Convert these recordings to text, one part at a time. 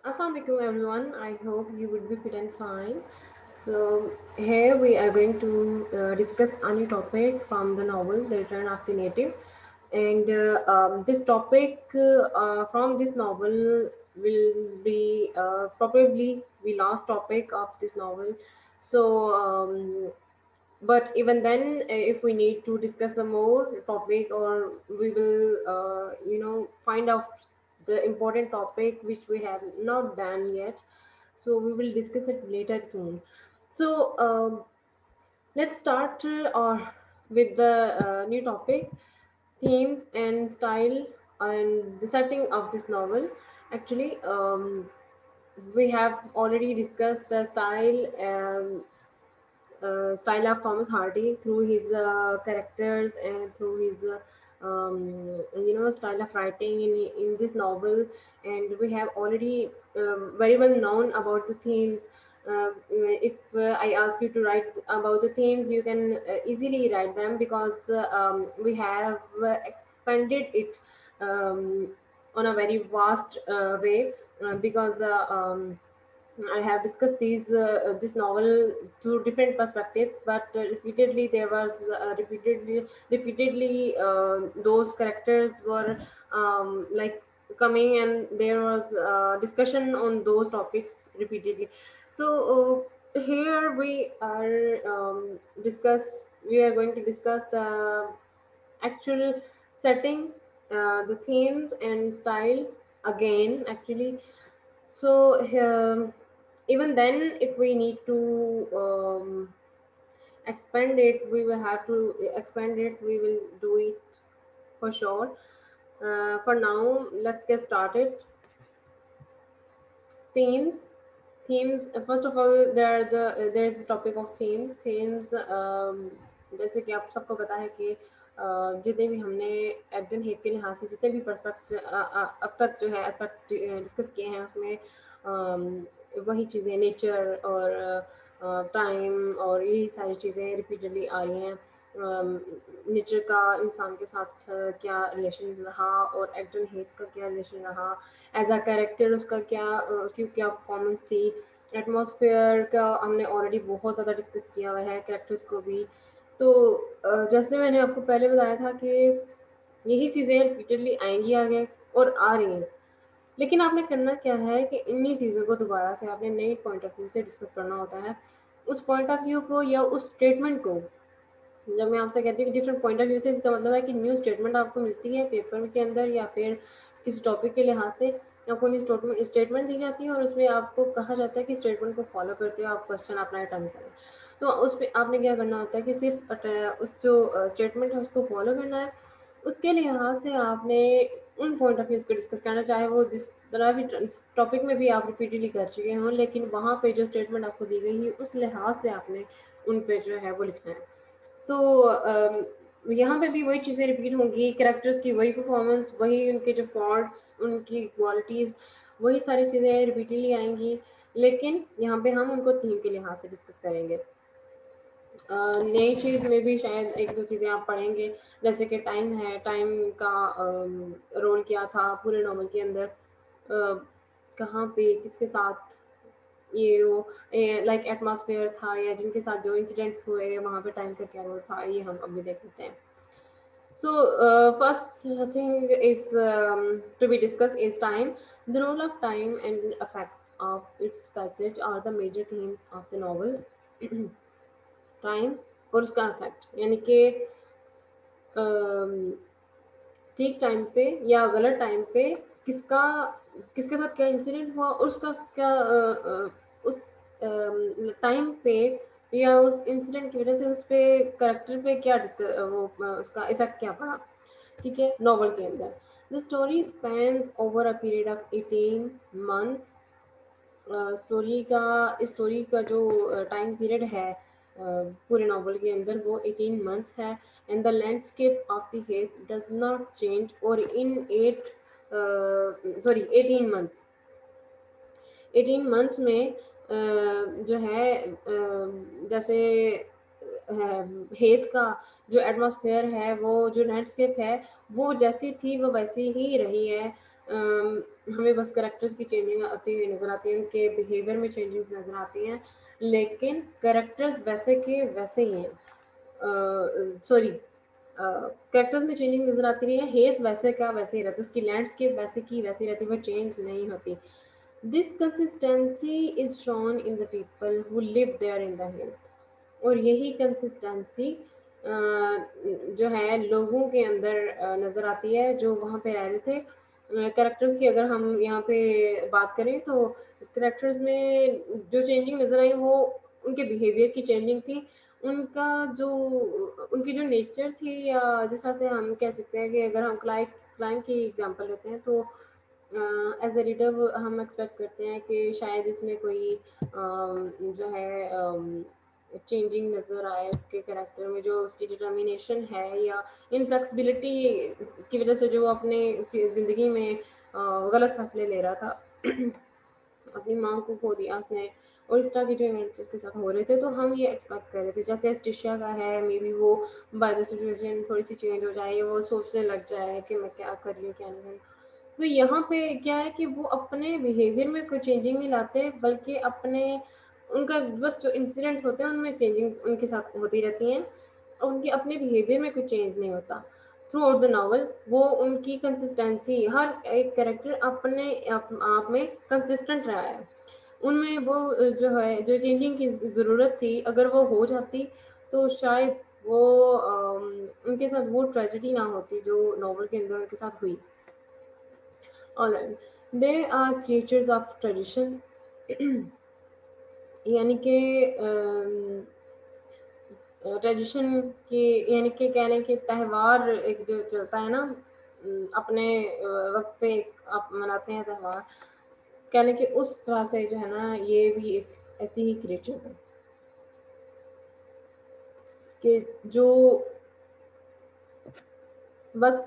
Assalamualaikum everyone. I hope you would be fit and fine. So here we are going to discuss a new topic from the novel The Return of the Native, and this topic from this novel will be probably the last topic of this novel. So but even then, if we need to discuss some more topic, or we will find out the important topic which we have not done yet, so we will discuss it later soon. So let's start or with the new topic, themes and style and the setting of this novel. Actually, we have already discussed the style of Thomas Hardy through his characters and through his style of writing in this novel, and we have already very well known about the themes. If I ask you to write about the themes, you can easily write them because we have expanded it on a very vast way because I have discussed this novel through different perspectives, but repeatedly there was repeatedly those characters were like coming, and there was discussion on those topics repeatedly. So here we are going to discuss the actual setting, the themes and style again. Actually, so even then, if we need to expand it, we will have to expand it. We will do it for sure. For now, let's get started. Themes. Themes, first of all, there is the topic of themes. जैसे कि आप सबको पता है कि जितने भी हमने एग्डन हेथ के लिहाज से जितने भी पर्सपेक्ट्स अब तक जो है एस्पेक्ट्स डिस्कस किए हैं, उसमें वही चीज़ें, नेचर और टाइम और यही सारी चीज़ें रिपीटेडली आ रही हैं। नेचर का इंसान के साथ क्या रिलेशन रहा, और एग्डन हेथ का क्या रिलेशन रहा, एज अ कैरेक्टर उसका क्या उसकी क्या परफॉर्मेंस थी। एटमॉस्फेयर का हमने ऑलरेडी बहुत ज़्यादा डिस्कस किया हुआ है, कैरेक्टर्स को भी। तो जैसे मैंने आपको पहले बताया था कि यही चीज़ें रिपीटेडली आएंगी आगे और आ रही हैं, लेकिन आपने करना क्या है कि इन्हीं चीज़ों को दोबारा से आपने नई पॉइंट ऑफ व्यू से डिस्कस करना होता है। उस पॉइंट ऑफ व्यू को या उस स्टेटमेंट को, जब मैं आपसे कहती हूँ कि डिफरेंट पॉइंट ऑफ व्यू से, इसका मतलब है कि न्यू स्टेटमेंट आपको मिलती है पेपर के अंदर या फिर किसी टॉपिक के लिहाज से आपको न्यू स्टेटमेंट दी जाती है, और उसमें आपको कहा जाता है कि स्टेटमेंट को फॉलो करते हुए आप क्वेश्चन अपना अटेम्प्ट करें। तो उस पर आपने क्या करना होता है कि सिर्फ उस जो स्टेटमेंट है उसको फॉलो करना है। उसके लिहाज से आपने उन पॉइंट ऑफ व्यूज़ को डिस्कस करना, चाहे वो जिस तरह भी टॉपिक में भी आप रिपीटेडली कर चुके हों, लेकिन वहाँ पे जो स्टेटमेंट आपको दी गई है उस लिहाज से आपने उन पे जो है वो लिखना है। तो यहाँ पे भी वही चीज़ें रिपीट होंगी, कैरेक्टर्स की वही परफॉर्मेंस, वही उनके जो फॉल्ट्स, उनकी क्वालिटीज़, वही सारी चीज़ें रिपीटली आएंगी, लेकिन यहाँ पे हम उनको थीम के लिहाज से डिस्कस करेंगे। नई चीज़ में भी शायद एक दो चीज़ें आप पढ़ेंगे, जैसे कि टाइम है, टाइम का रोल क्या था पूरे नॉवल के अंदर, कहाँ पे किसके साथ ये वो लाइक एटमॉस्फेयर था, या जिनके साथ जो इंसिडेंट्स हुए वहाँ पे टाइम का क्या रोल था, ये हम अभी देख लेते हैं। So, first thing is to be discussed is time. The role of time and effect of its passage are the major themes of the novel. Time और उसका इफेक्ट, यानी कि अम, ठीक टाइम पे या गलत टाइम पे किसका किसके साथ क्या इंसिडेंट हुआ, और उसका क्या उस टाइम पे या उस इंसिडेंट की वजह से उस पे करेक्टर पे क्या उसका इफेक्ट क्या पड़ा। ठीक है, नॉवल के अंदर the story Spence over a period of 18 months। Story का जो टाइम पीरियड है पूरे नॉवल के अंदर, वो 18 months है। And the landscape of the Heath does not change, और इन 18 months, 18 months में जो है जैसे हेत का जो एटमॉस्फेयर है, वो जो लैंडस्केप है, वो जैसी थी वो वैसी ही रही है। हमें बस कैरेक्टर्स की चेंजिंग आती हुई नज़र आती है, उनके बिहेवियर में चेंजेस नज़र आती हैं, लेकिन कैरेक्टर्स वैसे के वैसे ही हैं। सॉरी, कैरेक्टर्स में चेंजिंग नज़र आती रही है, हेज वैसे का वैसे ही रहता है, उसकी लैंडस्केप वैसे की वैसी रहती है, वो चेंज नहीं होती। This consistency is shown in the people who live there in the health, और यही कंसिस्टेंसी जो है लोगों के अंदर नज़र आती है जो वहाँ पे रह रहे थे। कैरेक्टर्स की अगर हम यहाँ पे बात करें तो कैरेक्टर्स में जो चेंजिंग नज़र आई वो उनके बिहेवियर की चेंजिंग थी, उनका जो उनकी जो नेचर थी, या जिस तरह से हम कह सकते हैं कि अगर हम क्लाइम की एग्जांपल लेते हैं तो एज ए रीडर हम एक्सपेक्ट करते हैं कि शायद इसमें कोई जो है चेंजिंग नज़र आए उसके कैरेक्टर में, जो उसकी डिटर्मिनेशन है या इनफ्लेक्सिबिलिटी की वजह से जो अपने ज़िंदगी में गलत फैसले ले रहा था अपनी माँ को खो दिया उसने, और इस तरह के जो इवेंट्स उसके साथ हो रहे थे, तो हम ये एक्सपेक्ट कर रहे थे जैसे एस्टिशिया का है, मे बी वो बाय द सिचुएशन थोड़ी सी चेंज हो जाए, वो सोचने लग जाए कि मैं क्या कर रही हूँ क्या नहीं कर रही हूँ। तो यहाँ पे क्या है कि वो अपने बिहेवियर में कोई चेंजिंग नहीं लाते, बल्कि अपने उनका बस जो इंसिडेंट्स होते हैं उनमें चेंजिंग उनके साथ होती रहती हैं, और उनके अपने बिहेवियर में कोई चेंज नहीं होता थ्रू आउट द नावल। वो उनकी कंसिस्टेंसी, हर एक कैरेक्टर अपने आप में कंसिस्टेंट रहा है, उनमें वो जो है जो चेंजिंग की ज़रूरत थी अगर वो हो जाती तो शायद वो उनके साथ वो ट्रेजेडी ना होती जो नॉवल के अंदर उनके साथ हुई। Alright, they are creatures of tradition, यानी कि ट्रेडिशन की, यानी कि कहने के त्यौहार एक जो चलता है ना, अपने वक्त पे आप मनाते हैं त्यौहार, कहने के उस तरह से जो है ना ये भी एक ऐसी ही क्रिएचर्स है कि जो बस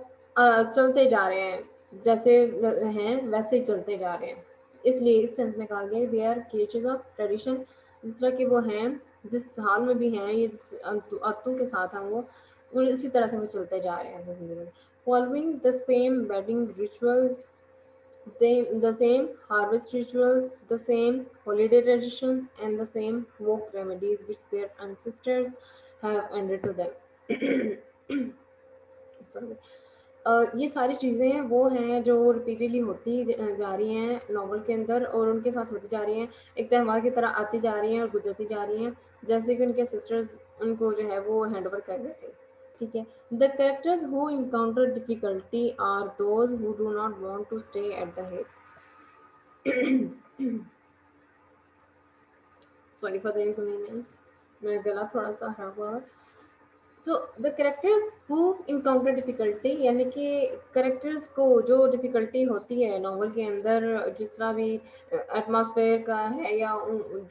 चलते जा रहे हैं, जैसे हैं वैसे ही चलते जा रहे हैं, इसलिए इस सेंस में कहा गया they are creatures of tradition, जिस तरह के वो हैं, जिस हाल में भी हैं, ये जिस अतों के साथ हैं वो उसी तरह से वो चलते जा रहे हैं जिंदगी में, following the same wedding rituals, the same harvest rituals, the same holiday traditions, and the same folk remedies which their ancestors have handed to them. Sorry. ये सारी चीज़ें हैं वो हैं जो रिपीटेडली होती जा रही हैं नॉवल के अंदर, और उनके साथ होती जा रही हैं, एक त्यौहार की तरह आती जा रही हैं और गुजरती जा रही हैं, जैसे कि उनके सिस्टर्स उनको जो है वो हैंड ओवर कर देते हैं। ठीक है, the characters who encounter difficulty are those who do not want to stay at the head. Sorry for the inconvenience, मेरा गला थोड़ा सा खराब हुआ। So the characters who encounter difficulty, यानी कि कैरेक्टर्स को जो डिफिकल्टी होती है नॉवल के अंदर, जितना भी एटमॉस्फेयर का है या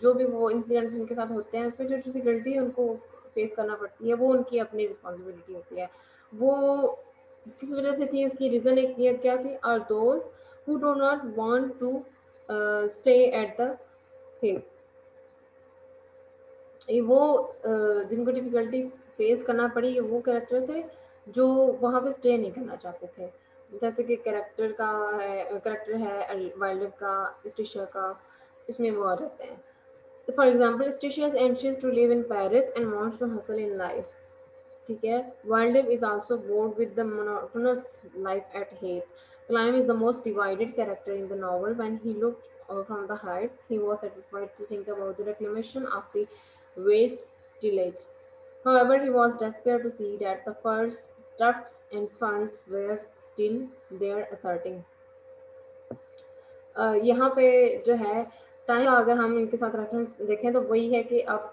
जो भी वो इंसिडेंट्स उनके साथ होते हैं उसमें जो डिफिकल्टी उनको फेस करना पड़ती है वो उनकी अपनी रिस्पॉन्सिबिलिटी होती है। वो किस वजह से थी, उसकी रीज़न एक ये क्या थी, are those who do not want to stay at the hill, ये वो जिनको डिफ़िकल्टी फेस करना पड़ी, ये वो कैरेक्टर थे जो वहाँ पे स्टे नहीं करना चाहते थे। जैसे कि कैरेक्टर है वाइल्डर का, स्टिशा का, इसमें वो आ जाते हैं। For example Eustacia is anxious to live in Paris and wants to hustle in life. ठीक है, Wildeve is also bored with the monotonous life at Heath. Climb is the most divided character in the novel. When he looked from the heights, he was satisfied to think about the reclamation of the waste tillage. However, he was desperate to see that the first tufts and funds were still there, asserting. यहाँ पे जो है time का अगर हम इनके साथ reference देखें तो वही है कि आप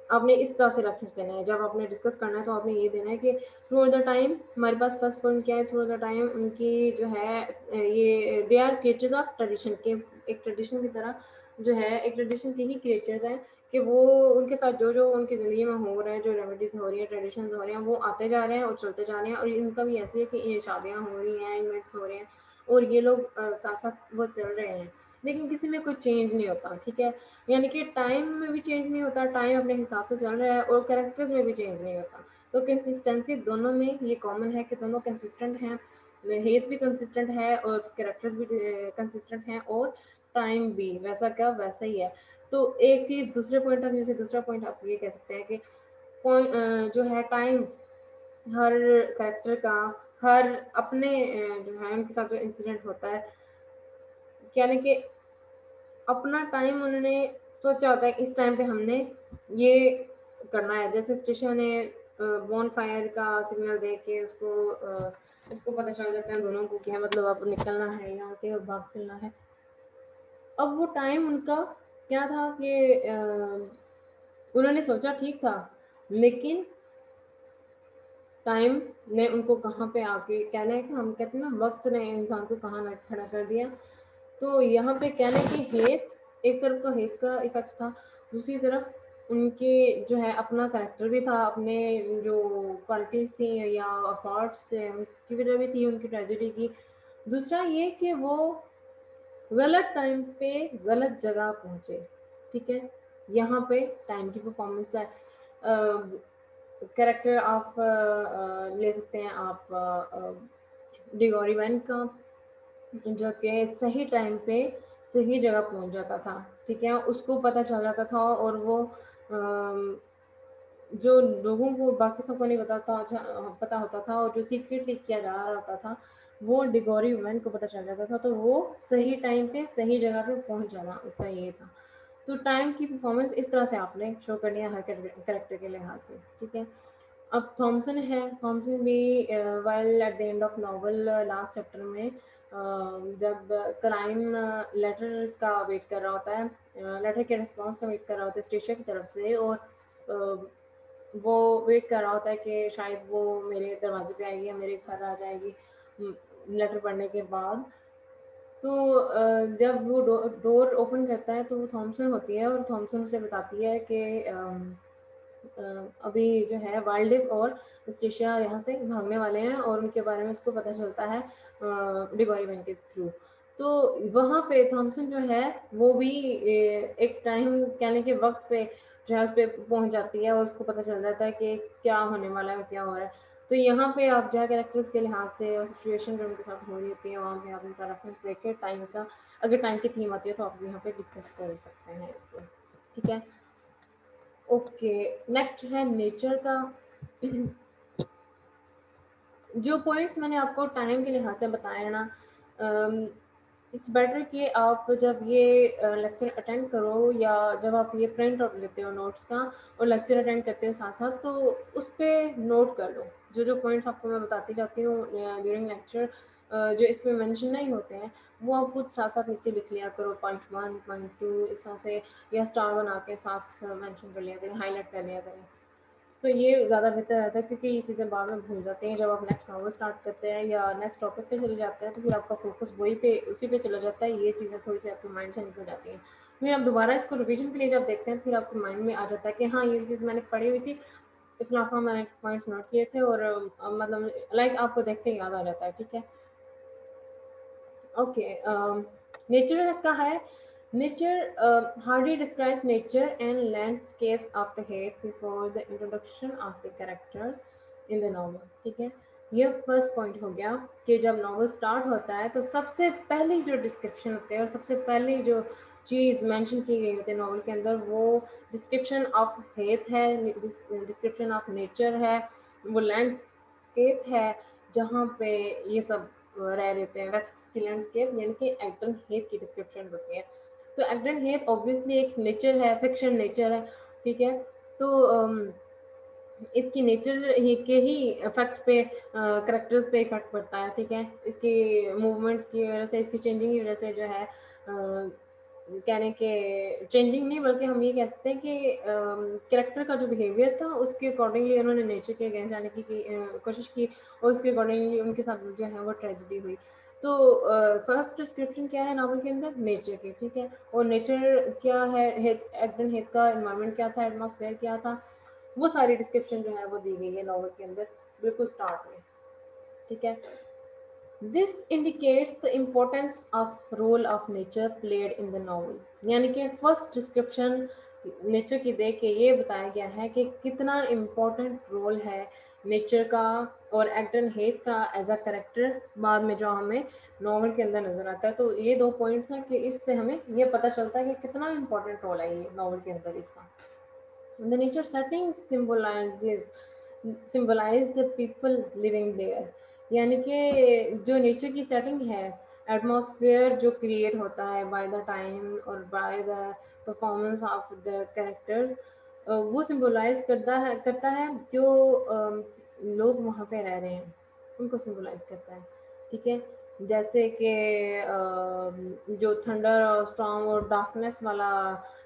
आपने इस तरह से रेफरेंस देना है, जब आपने डिस्कस करना है तो आपने ये देना है कि थ्रू द टाइम हमारे पास फर्स्ट पॉइंट क्या है, थ्रू द टाइम उनकी जो है ये they are creatures of tradition के, एक ट्रेडिशन की तरह जो है एक ट्रेडिशन के ही क्रिएचर्स हैं कि वो उनके साथ जो जो उनकी ज़िंदगी में हो रहा है, जो रेमेडीज़ हो रही है, ट्रेडिशंस हो रहे हैं, वो आते जा रहे हैं और चलते जा रहे हैं, और इनका भी ऐसे है कि ये शादियाँ हो रही हैं, इवेंट्स हो रहे हैं और ये लोग साथ साथ वो चल रहे हैं, लेकिन किसी में कोई चेंज नहीं होता। ठीक है, यानी कि टाइम में भी चेंज नहीं होता, टाइम अपने हिसाब से चल रहा है और कैरेक्टर्स में भी चेंज नहीं होता, तो कंसिस्टेंसी दोनों में ये कॉमन है कि दोनों कंसिस्टेंट हैं, हेथ भी कंसिस्टेंट है और कैरेक्टर्स भी कंसिस्टेंट हैं और टाइम भी वैसा का वैसा ही है। तो एक चीज़ दूसरे पॉइंट ऑफ व्यू से दूसरा पॉइंट आप ये कह सकते हैं कि जो है टाइम हर कैरेक्टर का हर अपने जो है उनके साथ जो इंसिडेंट होता है यानी कि अपना टाइम उन्होंने सोचा होता है इस टाइम पे हमने ये करना है। जैसे स्टेशा ने बॉन फायर का सिग्नल दे के उसको पता चल जाता है दोनों को कि हाँ, मतलब अब निकलना है यहाँ से और भाग चलना है। अब वो टाइम उनका क्या था कि उन्होंने सोचा ठीक था, लेकिन टाइम ने उनको कहाँ पे आके कहना है कि हम कहते हैं ना वक्त ने इंसान को कहाँ ना खड़ा कर दिया। तो यहाँ पे कहना है कि हेत एक तरफ तो हेत का इफेक्ट था, दूसरी तरफ उनके जो है अपना कैरेक्टर भी था, अपने जो क्वालिटीज थी या अफॉर्ट्स थे उनकी वजह भी थी उनकी ट्रेजेडी की। दूसरा ये कि वो गलत टाइम पे गलत जगह पहुंचे। ठीक है, यहाँ पे टाइम की परफॉर्मेंस है। कैरेक्टर आप ले सकते हैं आप डिगोरी वैन का, जो कि सही टाइम पे सही जगह पहुंच जाता था। ठीक है, उसको पता चल जाता था और वो जो लोगों को बाकी सबको नहीं पता होता था और जो सीक्रेटली किया जा रहा होता था वो डिगोरी वुमेन को पता चल जाता था। तो वो सही टाइम पे सही जगह पे पहुंच जाना उसका ये था। तो टाइम की परफॉर्मेंस इस तरह से आपने शो करनी है हर कैरेक्टर के लिहाज से। ठीक है, अब थॉमसन है, थॉमसन भी while at the end of novel last chapter में जब क्राइम लेटर का वेट कर रहा होता है, लेटर के रिस्पॉन्स का वेट कर रहा होता है स्टेशन की तरफ से, और वो वेट कर रहा होता है कि शायद वो मेरे दरवाजे पे आएगी या मेरे घर आ जाएगी लेटर पढ़ने के बाद। तो जब वो डोर ओपन करता है तो वो थॉमसन होती है और थॉमसन उसे बताती है कि अभी जो है वाइल्ड और स्टेशिया यहाँ से भागने वाले हैं और उनके बारे में उसको पता चलता है डिगोरी वैन के थ्रू। तो वहाँ पे थॉमसन जो है वो भी एक टाइम कहने के वक्त पे जो है उस पर पहुँच जाती है और उसको पता चल जाता है कि क्या होने वाला है क्या हो रहा है। तो यहाँ पे आप जो है कैरेक्टर्स के लिहाज से और सिचुएशन जो उनके साथ हो रही होती है वहाँ पे आप उनका रेफरेंस लेके टाइम का, अगर टाइम की थीम आती है तो आप यहाँ पे डिस्कस कर सकते हैं इसको। ठीक है, ओके, नेक्स्ट है नेचर का। जो पॉइंट्स मैंने आपको टाइम के लिहाज से बताया ना, इट्स बेटर कि आप जब ये लेक्चर अटेंड करो या जब आप ये प्रिंट आउट लेते हो नोट्स का और लेक्चर अटेंड करते हो साथ साथ, तो उस पर नोट कर लो जो जो पॉइंट्स आपको मैं बताती जाती हूँ ड्यूरिंग लेक्चर, जो इसमें मेंशन नहीं होते हैं वो आप खुद साथ साथ नीचे लिख लिया करो, पॉइंट 1 पॉइंट 2 इस तरह से, या स्टार बना के साथ मेंशन कर लिया करें, हाईलाइट कर लिया करें। तो ये ज़्यादा बेहतर रहता है क्योंकि ये चीज़ें बाद में भूल जाते हैं। जब आप नेक्स्ट नॉवल स्टार्ट करते हैं या नेक्स्ट टॉपिक पे चले जाते हैं तो फिर आपका फोकस वही पे उसी पे चला जाता है, ये चीज़ें थोड़ी सी आपके माइंड से निकल जाती हैं। फिर आप दोबारा इसको रिवीजन के लिए जब देखते हैं फिर आपके माइंड में आ जाता है कि हाँ ये चीज़ मैंने पढ़ी हुई थी, इतलाफा मैंने पॉइंट्स नोट किए थे और मतलब लाइक आपको देखते ही याद आ जाता है। ठीक है, ओके, नेचर का है। Nature, Hardy describes nature and landscapes of the Hague before the introduction of the characters in the novel. ठीक है, ये फर्स्ट पॉइंट हो गया कि जब नॉवल स्टार्ट होता है तो सबसे पहली जो डिस्क्रिप्शन होती है और सबसे पहली जो चीज़ मेंशन की गई होती है नॉवल के अंदर वो डिस्क्रिप्शन ऑफ हेथ है, डिस्क्रिप्शन ऑफ नेचर है, वो लैंडस्केप है जहाँ पे ये सब रह रहते हैं, वेस्क्स की लैंडस्केप यानी कि एग्डन हेथ की डिस्क्रिप्शन होती है। तो एग्डन हेथ ऑब्वियसली एक नेचर है, फिक्शन नेचर है। ठीक है, तो इसकी नेचर ही के ही इफेक्ट पे करेक्टर्स पे इफेक्ट पड़ता है। ठीक है, इसकी मूवमेंट की वजह से, इसकी चेंजिंग की वजह से जो है कहने के चेंजिंग नहीं बल्कि हम ये कह सकते हैं कि कैरेक्टर का जो बिहेवियर था उसके अकॉर्डिंगली उन्होंने नेचर के अगेंस्ट जाने की कोशिश की और उसके अकॉर्डिंगली उनके साथ जो है वो ट्रेजेडी हुई। तो फर्स्ट डिस्क्रिप्शन क्या है नावल के अंदर, नेचर की। ठीक है, और नेचर क्या है, एग्डन हेथ का एनवायरनमेंट क्या था, एटमॉस्फेयर क्या था, वो सारी डिस्क्रिप्शन जो है वो दी गई है नॉवल के अंदर बिल्कुल स्टार्ट में। ठीक है, this indicates the importance of role of nature played in the novel. यानी कि फर्स्ट डिस्क्रिप्शन नेचर की दे के ये बताया गया है कि कितना इम्पोर्टेंट रोल है नेचर का और एक्टन हेथ का एज अ करेक्टर बाद में जो हमें नॉवल के अंदर नजर आता है। तो ये 2 पॉइंट्स हैं कि इससे हमें ये पता चलता है कि कितना इम्पोर्टेंट रोल है ये नॉवल के अंदर इसका। The nature setting symbolize the people living there, यानी कि जो नेचर की सेटिंग है, एटमॉस्फेयर जो क्रिएट होता है बाय द टाइम और by the performance of the characters, वो सिम्बोलाइज करता है जो लोग वहाँ पे रह रहे हैं उनको सिम्बोलाइज करता है। ठीक है, जैसे कि जो थंडर और स्टॉर्म और डार्कनेस वाला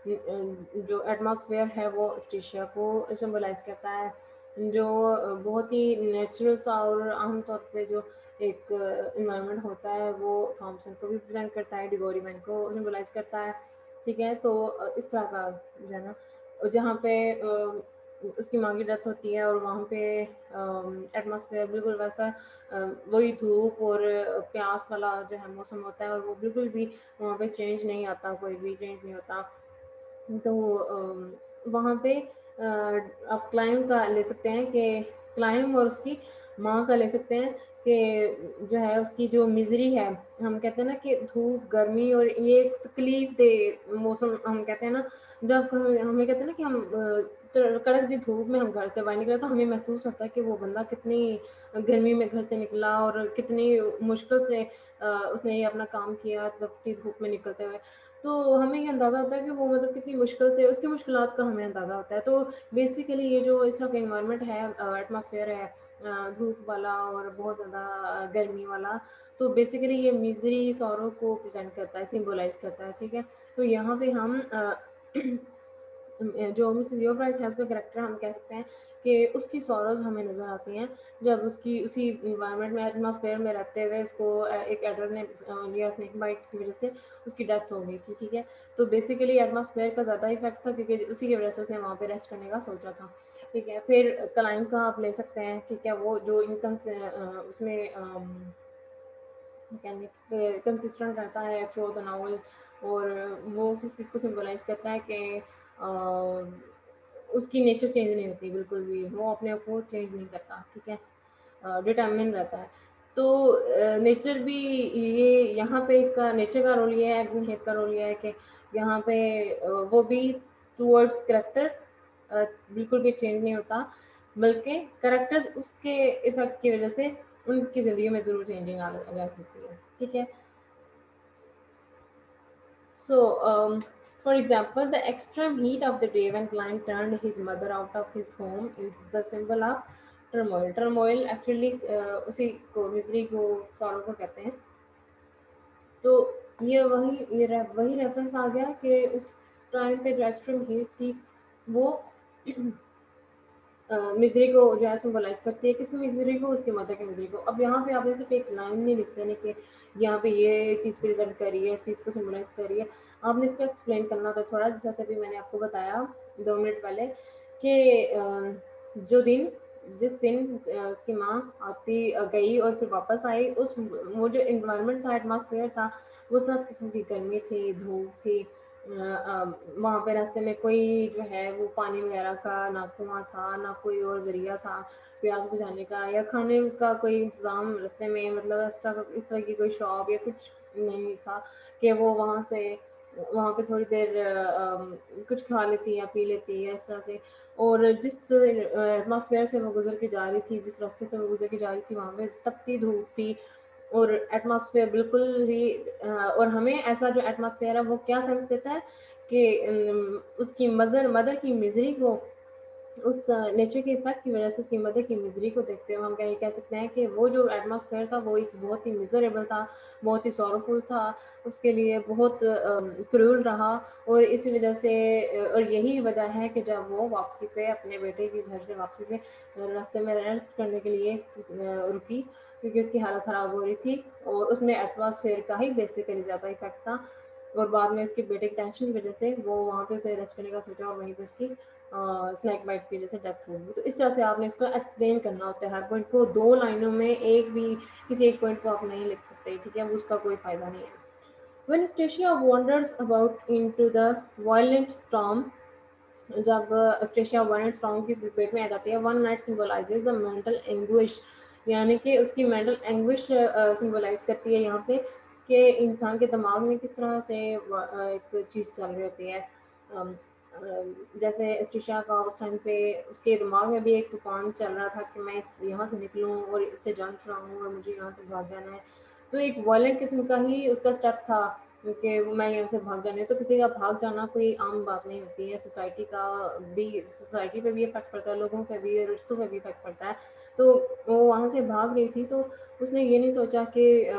जो एटमॉस्फेयर है वो स्टेशिया को सिम्बलाइज करता है। जो बहुत ही नेचुरल सा और आमतौर पे जो एक इन्वायरमेंट होता है वो थॉमसन को भी प्रेजेंट करता है, डिगोरी मैन को सिम्बलाइज करता है। ठीक है, तो इस तरह का जो है ना, जहाँ पे उसकी माँ की डेथ होती है और वहाँ पे एटमॉस्फेयर बिल्कुल वैसा वही धूप और प्यास वाला जो है मौसम होता है और वो बिल्कुल भी वहाँ पे चेंज नहीं आता, कोई भी चेंज नहीं होता। तो वहाँ पे आप क्लाइम का ले सकते हैं कि क्लाइम और उसकी माँ का ले सकते हैं कि जो है उसकी जो मिजरी है, हम कहते हैं ना कि धूप गर्मी और ये तकलीफ दे मौसम, हम कहते हैं ना जब हमें कहते हैं ना कि हम कड़क दी धूप में हम घर से बाहर निकले तो हमें महसूस होता है कि वो बंदा कितनी गर्मी में घर से निकला और कितनी मुश्किल से उसने ये अपना काम किया तपती धूप में निकलते हुए। तो हमें ये अंदाज़ा होता है कि वो मतलब कितनी मुश्किल से उसकी मुश्किलात का हमें अंदाज़ा होता है। तो बेसिकली ये जो इस तरह का इन्वायरमेंट है, एटमॉस्फेयर है धूप वाला और बहुत ज़्यादा गर्मी वाला, तो बेसिकली ये मिज़री सॉरो को प्रेज़ेंट करता है, सिम्बोलाइज़ करता है। ठीक है? तो यहाँ पे हम जो मिसेस लियोब्राइट है उसका कैरेक्टर हम कह सकते हैं कि उसकी सॉरोज़ हमें नज़र आती हैं जब उसकी उसी इन्वायरमेंट में एटमॉस्फेयर में रहते हुए उसको एक एडर ने लिया स्नेक बाइट की वजह से उसकी डेथ हो गई थी। ठीक है, तो बेसिकली एटमॉस्फेयर का ज़्यादा इफेक्ट था क्योंकि उसी की वजह से उसने वहाँ पे रेस्ट करने का सोचा था। ठीक है, फिर क्लाइम का आप ले सकते हैं। ठीक है, वो जो इनकम उसमें कंसिस्टेंट रहता है थ्रू द नावल और वो किस चीज़ को सिम्बलाइज करता है कि उसकी नेचर चेंज नहीं होती बिल्कुल भी, वो अपने आप को चेंज नहीं करता। ठीक है, डिटर्मिन रहता है। तो नेचर भी ये यहाँ पे इसका नेचर का रोल ये है, एडविन हेथ का रोल ये है कि यहाँ पे वो भी टूवर्ड्स करेक्टर बिल्कुल भी चेंज नहीं होता, बल्कि करेक्टर्स उसके इफेक्ट की वजह से उनकी ज़िंदगी में ज़रूर चेंजिंग आ सकती है। ठीक है, so for example, the extreme heat of the day when Klein turned his mother out of his home is the symbol of turmoil. Turmoil actually उसी को मिजरी को सॉरो को कहते हैं। तो ये वही रेफरेंस आ गया कि उस टाइम पे जो एक्सट्रीम हीट थी वो मिजरी को जो है सिम्बलाइज करती है, किसकी मिजरी को, उसकी मदर की मिजरी को। अब यहाँ पे आपने सिर्फ एक लाइन नहीं लिखते नहीं कि यहाँ पे ये चीज़ प्रेजेंट करी है, इस चीज़ को सिम्बलाइज करी है, आपने इसको एक्सप्लेन करना था थोड़ा, जैसे अभी मैंने आपको बताया 2 मिनट पहले कि जो दिन जिस दिन उसकी माँ गई और फिर वापस आई, उस वो जो इन्वायरमेंट था, एटमॉस्फेयर था, वो सब किस्म की गर्मी थी, धूप थी, वहाँ पे रास्ते में कोई जो है वो पानी वगैरह का ना कुआँ था, ना कोई और ज़रिया था प्यास बुझाने का, या खाने का कोई इंतज़ाम रास्ते में, मतलब इस तरह की कोई शॉप या कुछ नहीं था कि वो वहाँ पे थोड़ी देर कुछ खा लेती या पी लेती है इस तरह से। और जिस एटमॉस्फेयर से वो गुजर के जा रही थी, जिस रास्ते से वो गुजर के जा रही थी, वहाँ पे तपती धूप थी और एटमॉस्फेयर बिल्कुल ही और हमें ऐसा जो एटमॉस्फेयर है वो क्या सेंस देता है कि उसकी मदर की मिजरी को, उस नेचर के इफेक्ट की वजह से उसकी मदर की मिजरी को देखते हुए हम कह सकते हैं कि वो जो एटमॉस्फेयर था वो एक बहुत ही मिजरेबल था, बहुत ही सॉरोफुल था, उसके लिए बहुत क्रूल रहा। और इसी वजह से और यही वजह है कि जब वो वापसी पे अपने बेटे के घर से वापसी पे रास्ते में रेस्ट करने के लिए रुकी, क्योंकि उसकी हालत ख़राब हो रही थी और उसमें एटमॉस्फेयर का ही बेसिकली ज़्यादा इफेक्ट था। और बाद में उसके बेटे की टेंशन की वजह से वो वहाँ पे उसने रेस्ट करने का सोचा और वहीं पे उसकी स्नैक बाइट की वजह से डेथ हो गई। तो इस तरह से आपने इसको एक्सप्लेन करना होता है, हर पॉइंट को 2 लाइनों में एक भी किसी एक पॉइंट को आप नहीं लिख सकते। ठीक है, उसका कोई फ़ायदा नहीं है। When Stacia wanders about into the violent storm, जब अस्टेशिया वन एंड स्ट्रॉन्ग की पेट में आ जाती है, one night symbolises the mental anguish, यानी कि उसकी मेंटल एंग्विश सिंबलाइज करती है यहाँ पे कि इंसान के दिमाग में किस तरह से एक चीज़ चल रही होती है। अम, जैसे अस्टेशिया का उस टाइम पे उसके दिमाग में भी एक तूफान चल रहा था कि मैं इस यहाँ से निकलूँ और इससे जान छुड़ाऊँ और मुझे यहाँ से भाग जाना है। तो एक वायलेंट किस्म का ही उसका स्टेप था कि मैं यहाँ से भाग जाना है। तो किसी का भाग जाना कोई आम बात नहीं होती है, सोसाइटी पे भी इफेक्ट पड़ता है, लोगों पे भी, रिश्तों पे भी इफेक्ट पड़ता है। तो वो वहाँ से भाग रही थी, तो उसने ये नहीं सोचा कि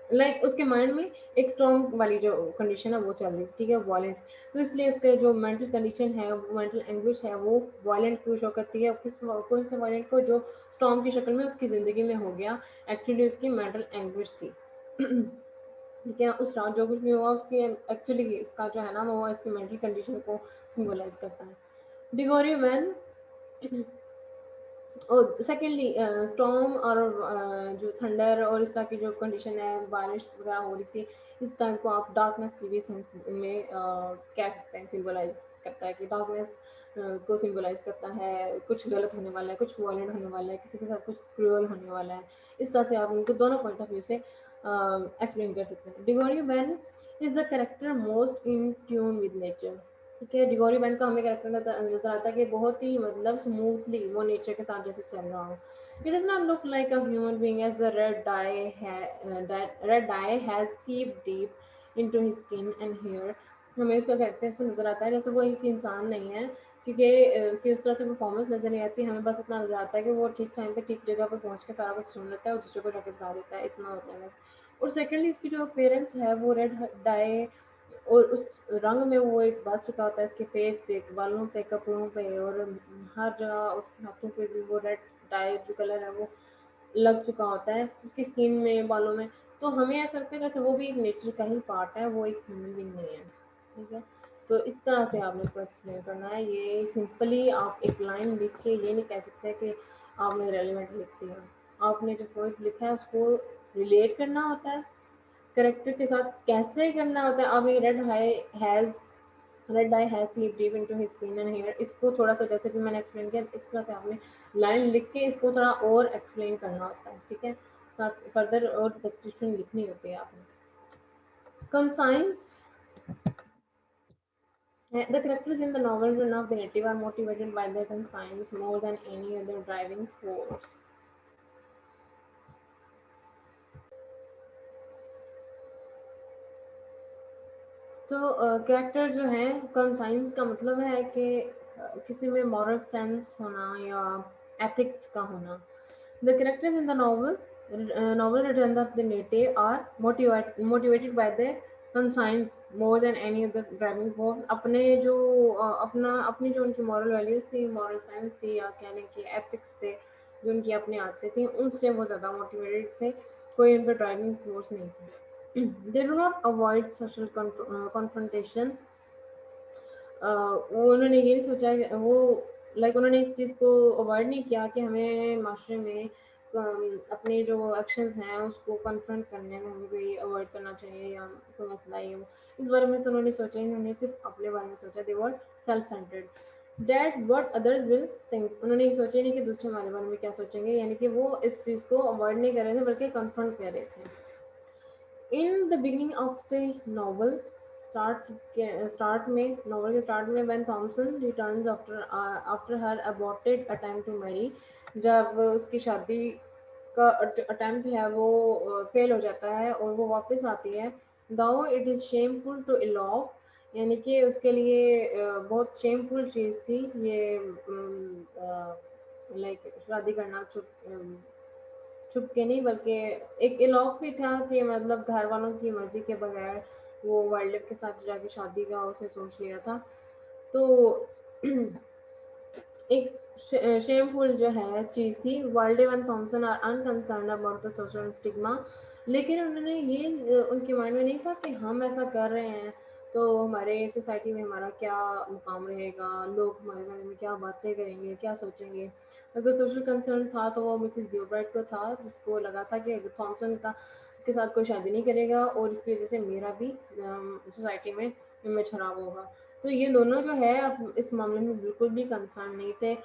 लाइक उसके माइंड में एक स्ट्रॉन्ग वाली जो कंडीशन है वो चल रही, ठीक है, वायलेंट। तो इसलिए उसका जो मेंटल कंडीशन है, वो मेंटल एंग्विश है, वो वायलेंट को शो करती है। कौन से वायलेंट को, जो स्टॉर्म की शक्ल में उसकी ज़िंदगी में हो गया, एक्चुअली उसकी मेंटल एंग्विश थी। ठीक है, उस रात जो कुछ भी हुआ उसकी एक्चुअली इसका जो है ना वो इसकी मेंटल कंडीशन को सिंबलाइज करता है। डिगोरी मैन और सेकेंडली स्टॉर्म और जो थंडर और इस तरह की जो कंडीशन है, बारिश वगैरह हो रही थी, इस टाइम को आप डार्कनेस की भी सेंस में कह सकते हैं, सिंबलाइज करता है कि डार्कनेस को सिंबलाइज करता है, कुछ गलत होने वाला है, कुछ वायलेंट होने वाला है, किसी के साथ कुछ क्रूअल होने वाला है। इस तरह से आप उनको दोनों पॉइंट ऑफ व्यू से एक्सप्लेन कर सकते हैं। Diggory Venn is the character most in tune with nature. ठीक है, डिगोरी मैन का हमें कैरेक्टर नजर आता है कि बहुत ही मतलब स्मूथली वो नेचर के साथ जैसे चल रहा हो। He does not look like a human being as the that red dye has seeped deep into his skin and hair. हमें इसका कैरेक्टर ऐसा नजर आता है जैसे वो एक इंसान नहीं है, क्योंकि उसकी उस तरह से परफॉर्मेंस नजर नहीं आती। हमें बस इतना नजर आता है कि वो ठीक टाइम पे ठीक जगह पर पहुंच के सारा कुछ सुन लेता है और दूसरे को जाके बता देता है, इतना होता है बस। और सेकेंडली उसकी जो अपीयरेंस है वो रेड डाई और उस रंग में वो एक बस चुका होता है, उसके फेस पे, बालों पे, कपड़ों पे और हर जगह उसके हाथों पे भी वो रेड डाई जो कलर है वो लग चुका होता है, उसकी स्किन में, बालों में। तो हमें ऐसा लगता है जैसे वो भी एक नेचर का ही पार्ट है, वो एक ह्यूमन बीइंग नहीं है। ठीक है, तो इस तरह से आपने इसको एक्सप्लेन करना है। ये सिंपली आप एक लाइन लिख के ये नहीं कह सकते कि आपने रेलिवेंट लिख दिया। आपने जो पॉइंट लिखा है उसको रिलेट करना होता है करेक्टर के साथ, कैसे करना होता है। अब ये red eye has sleep deep into his skin and hair, इसको थोड़ा सा जैसे भी मैंने एक्सप्लेन किया इस तरह से आपने लाइन लिख के इसको थोड़ा और एक्सप्लेन करना होता है। ठीक है, साथ फर्दर और डिस्क्रिप्शन लिखनी होती है आपने। Conscience, the characters in the novel Run of the Native are motivated by their conscience more than any other driving force. तो कैरेक्टर जो है, कंसाइंस का मतलब है कि किसी में मॉरल सेंस होना या एथिक्स का होना। The characters in the novel Return of the Native are motivated by their conscience more than any other driving force। अपने जो अपनी जो उनकी मॉरल वैल्यूज थी, मॉरल साइंस थी, या कहने की एथिक्स थे, जो उनकी अपने आते थे, उनसे वो ज़्यादा मोटिवेटेड थे, कोई उन पर ड्राइविंग फोर्स नहीं थी। They do not avoid social confrontation। वो उन्होंने ये नहीं सोचा वो लाइक उन्होंने इस चीज़ को अवॉइड नहीं किया कि हमें माशरे में अपने जो एक्शंस हैं उसको कन्फ्रंट करने में हमें कोई अवॉइड करना चाहिए या कोई मसला ही हो, इस बारे में तो उन्होंने सोचा ही नहीं। उन्होंने सिर्फ अपने बारे में सोचा। They were self centred that what others will think. उन्होंने ये सोचा ही नहीं कि दूसरे हमारे बारे में क्या सोचेंगे, यानी कि वो इस चीज़ को अवॉइड नहीं कर रहे थे बल्कि कन्फ्रंट कर रहे थे। In the beginning of the novel, novel के start में when Thompson returns after her aborted attempt to marry, जब उसकी शादी का अटेम्प्ट है वो फेल हो जाता है और वो वापस आती है, though it is shameful to elope, यानी कि उसके लिए बहुत शेमफुल चीज़ थी ये, लाइक शादी करना छुप के नहीं, बल्कि एक इलॉफ भी था कि मतलब घर वालों की मर्जी के बगैर वो वाइल्ड लाइफ के साथ जाके शादी का उसने सोच लिया था। तो एक शेमफुल जो है चीज़ थी। Wild and Thomasin are unconcern about the social stigma, लेकिन उन्होंने ये उनके माइंड में नहीं था कि हम ऐसा कर रहे हैं तो हमारे सोसाइटी में हमारा क्या मुकाम रहेगा, लोग हमारे बारे में क्या बातें करेंगे, क्या सोचेंगे। अगर सोशल कंसर्न था तो वो मिसेस गिलबर्ट को था, जिसको लगा था कि थॉमसन का के साथ कोई शादी नहीं करेगा और इसकी वजह से मेरा भी सोसाइटी में इमेज खराब होगा। तो ये दोनों जो है अब इस मामले में बिल्कुल भी कंसर्न नहीं थे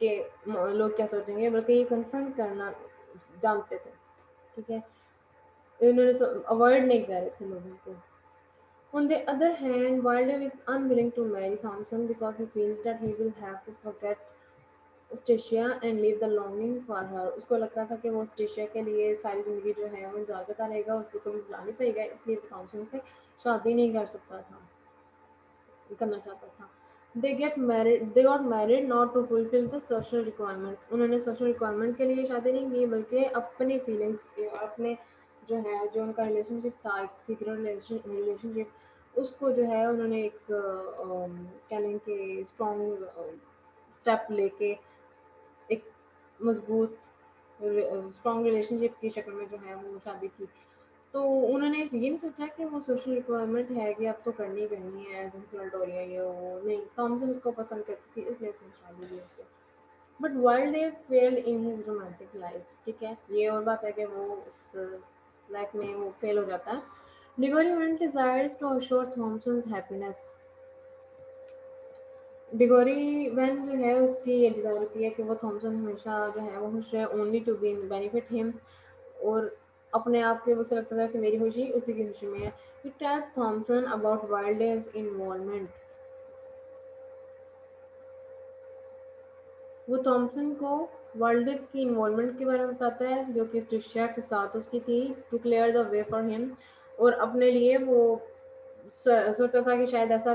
कि लोग क्या सोचेंगे, बल्कि ये कन्फ्रंट करना जानते थे, ठीक है। इन्होंने अवॉइड नहीं कर रहे थे लोगों को। On the other hand, Wilder is unwilling to marry Thompson because he feels that he will have to forget Eustacia and leave the longing for her. उसको लगता था कि वो स्टेशिया के लिए सारी ज़िंदगी जो है वो इंतजार करता रहेगा, उसको कभी बुला नहीं पाएगा, इसलिए वो थॉमसन से शादी नहीं कर सकता था, करना चाहता था। They got married not to fulfil the social requirement. उन्होंने सोशल रिक्वायरमेंट के लिए शादी नहीं की, बल्कि अपने फीलिंग्स के, अपने जो है जो उनका रिलेशनशिप था, एक सीक्रेट रिलेशनशिप, उसको जो है उन्होंने एक कह लें कि स्ट्रॉन्ग स्टेप लेके एक मजबूत स्ट्रॉन्ग रिलेशनशिप की शक्ल में जो है वो शादी की। तो उन्होंने ये नहीं सोचा कि वो सोशल रिक्वायरमेंट है कि अब तो करनी ही करनी है, एज फ्लर्ट हो रही है ये वो, नहीं, थॉमसन उसको पसंद करती थी, इसलिए उसने शादी की उससे। But world day failed in his romantic life, ठीक है, ये और बात है कि वो उस लाइफ में वो फेल हो जाता है। Diggory Venn desires to assure Thomasin's happiness. Diggory Venn जो है उसकी ये डिज़ायर होती है कि वो थॉमसन हमेशा जो है वो खुश रहे, only to be benefit him, और अपने आप के उसे लगता था कि मेरी खुशी उसी की खुशी में है। He tells Thomasin about Wilder's involvement. वो थॉमसन को वाइल्डर की इन्वॉल्वमेंट के बारे में बताता है जो कि स्ट्रिशिया के साथ उसकी थी, to clear the way for him. और अपने लिए वो सोचता था कि शायद ऐसा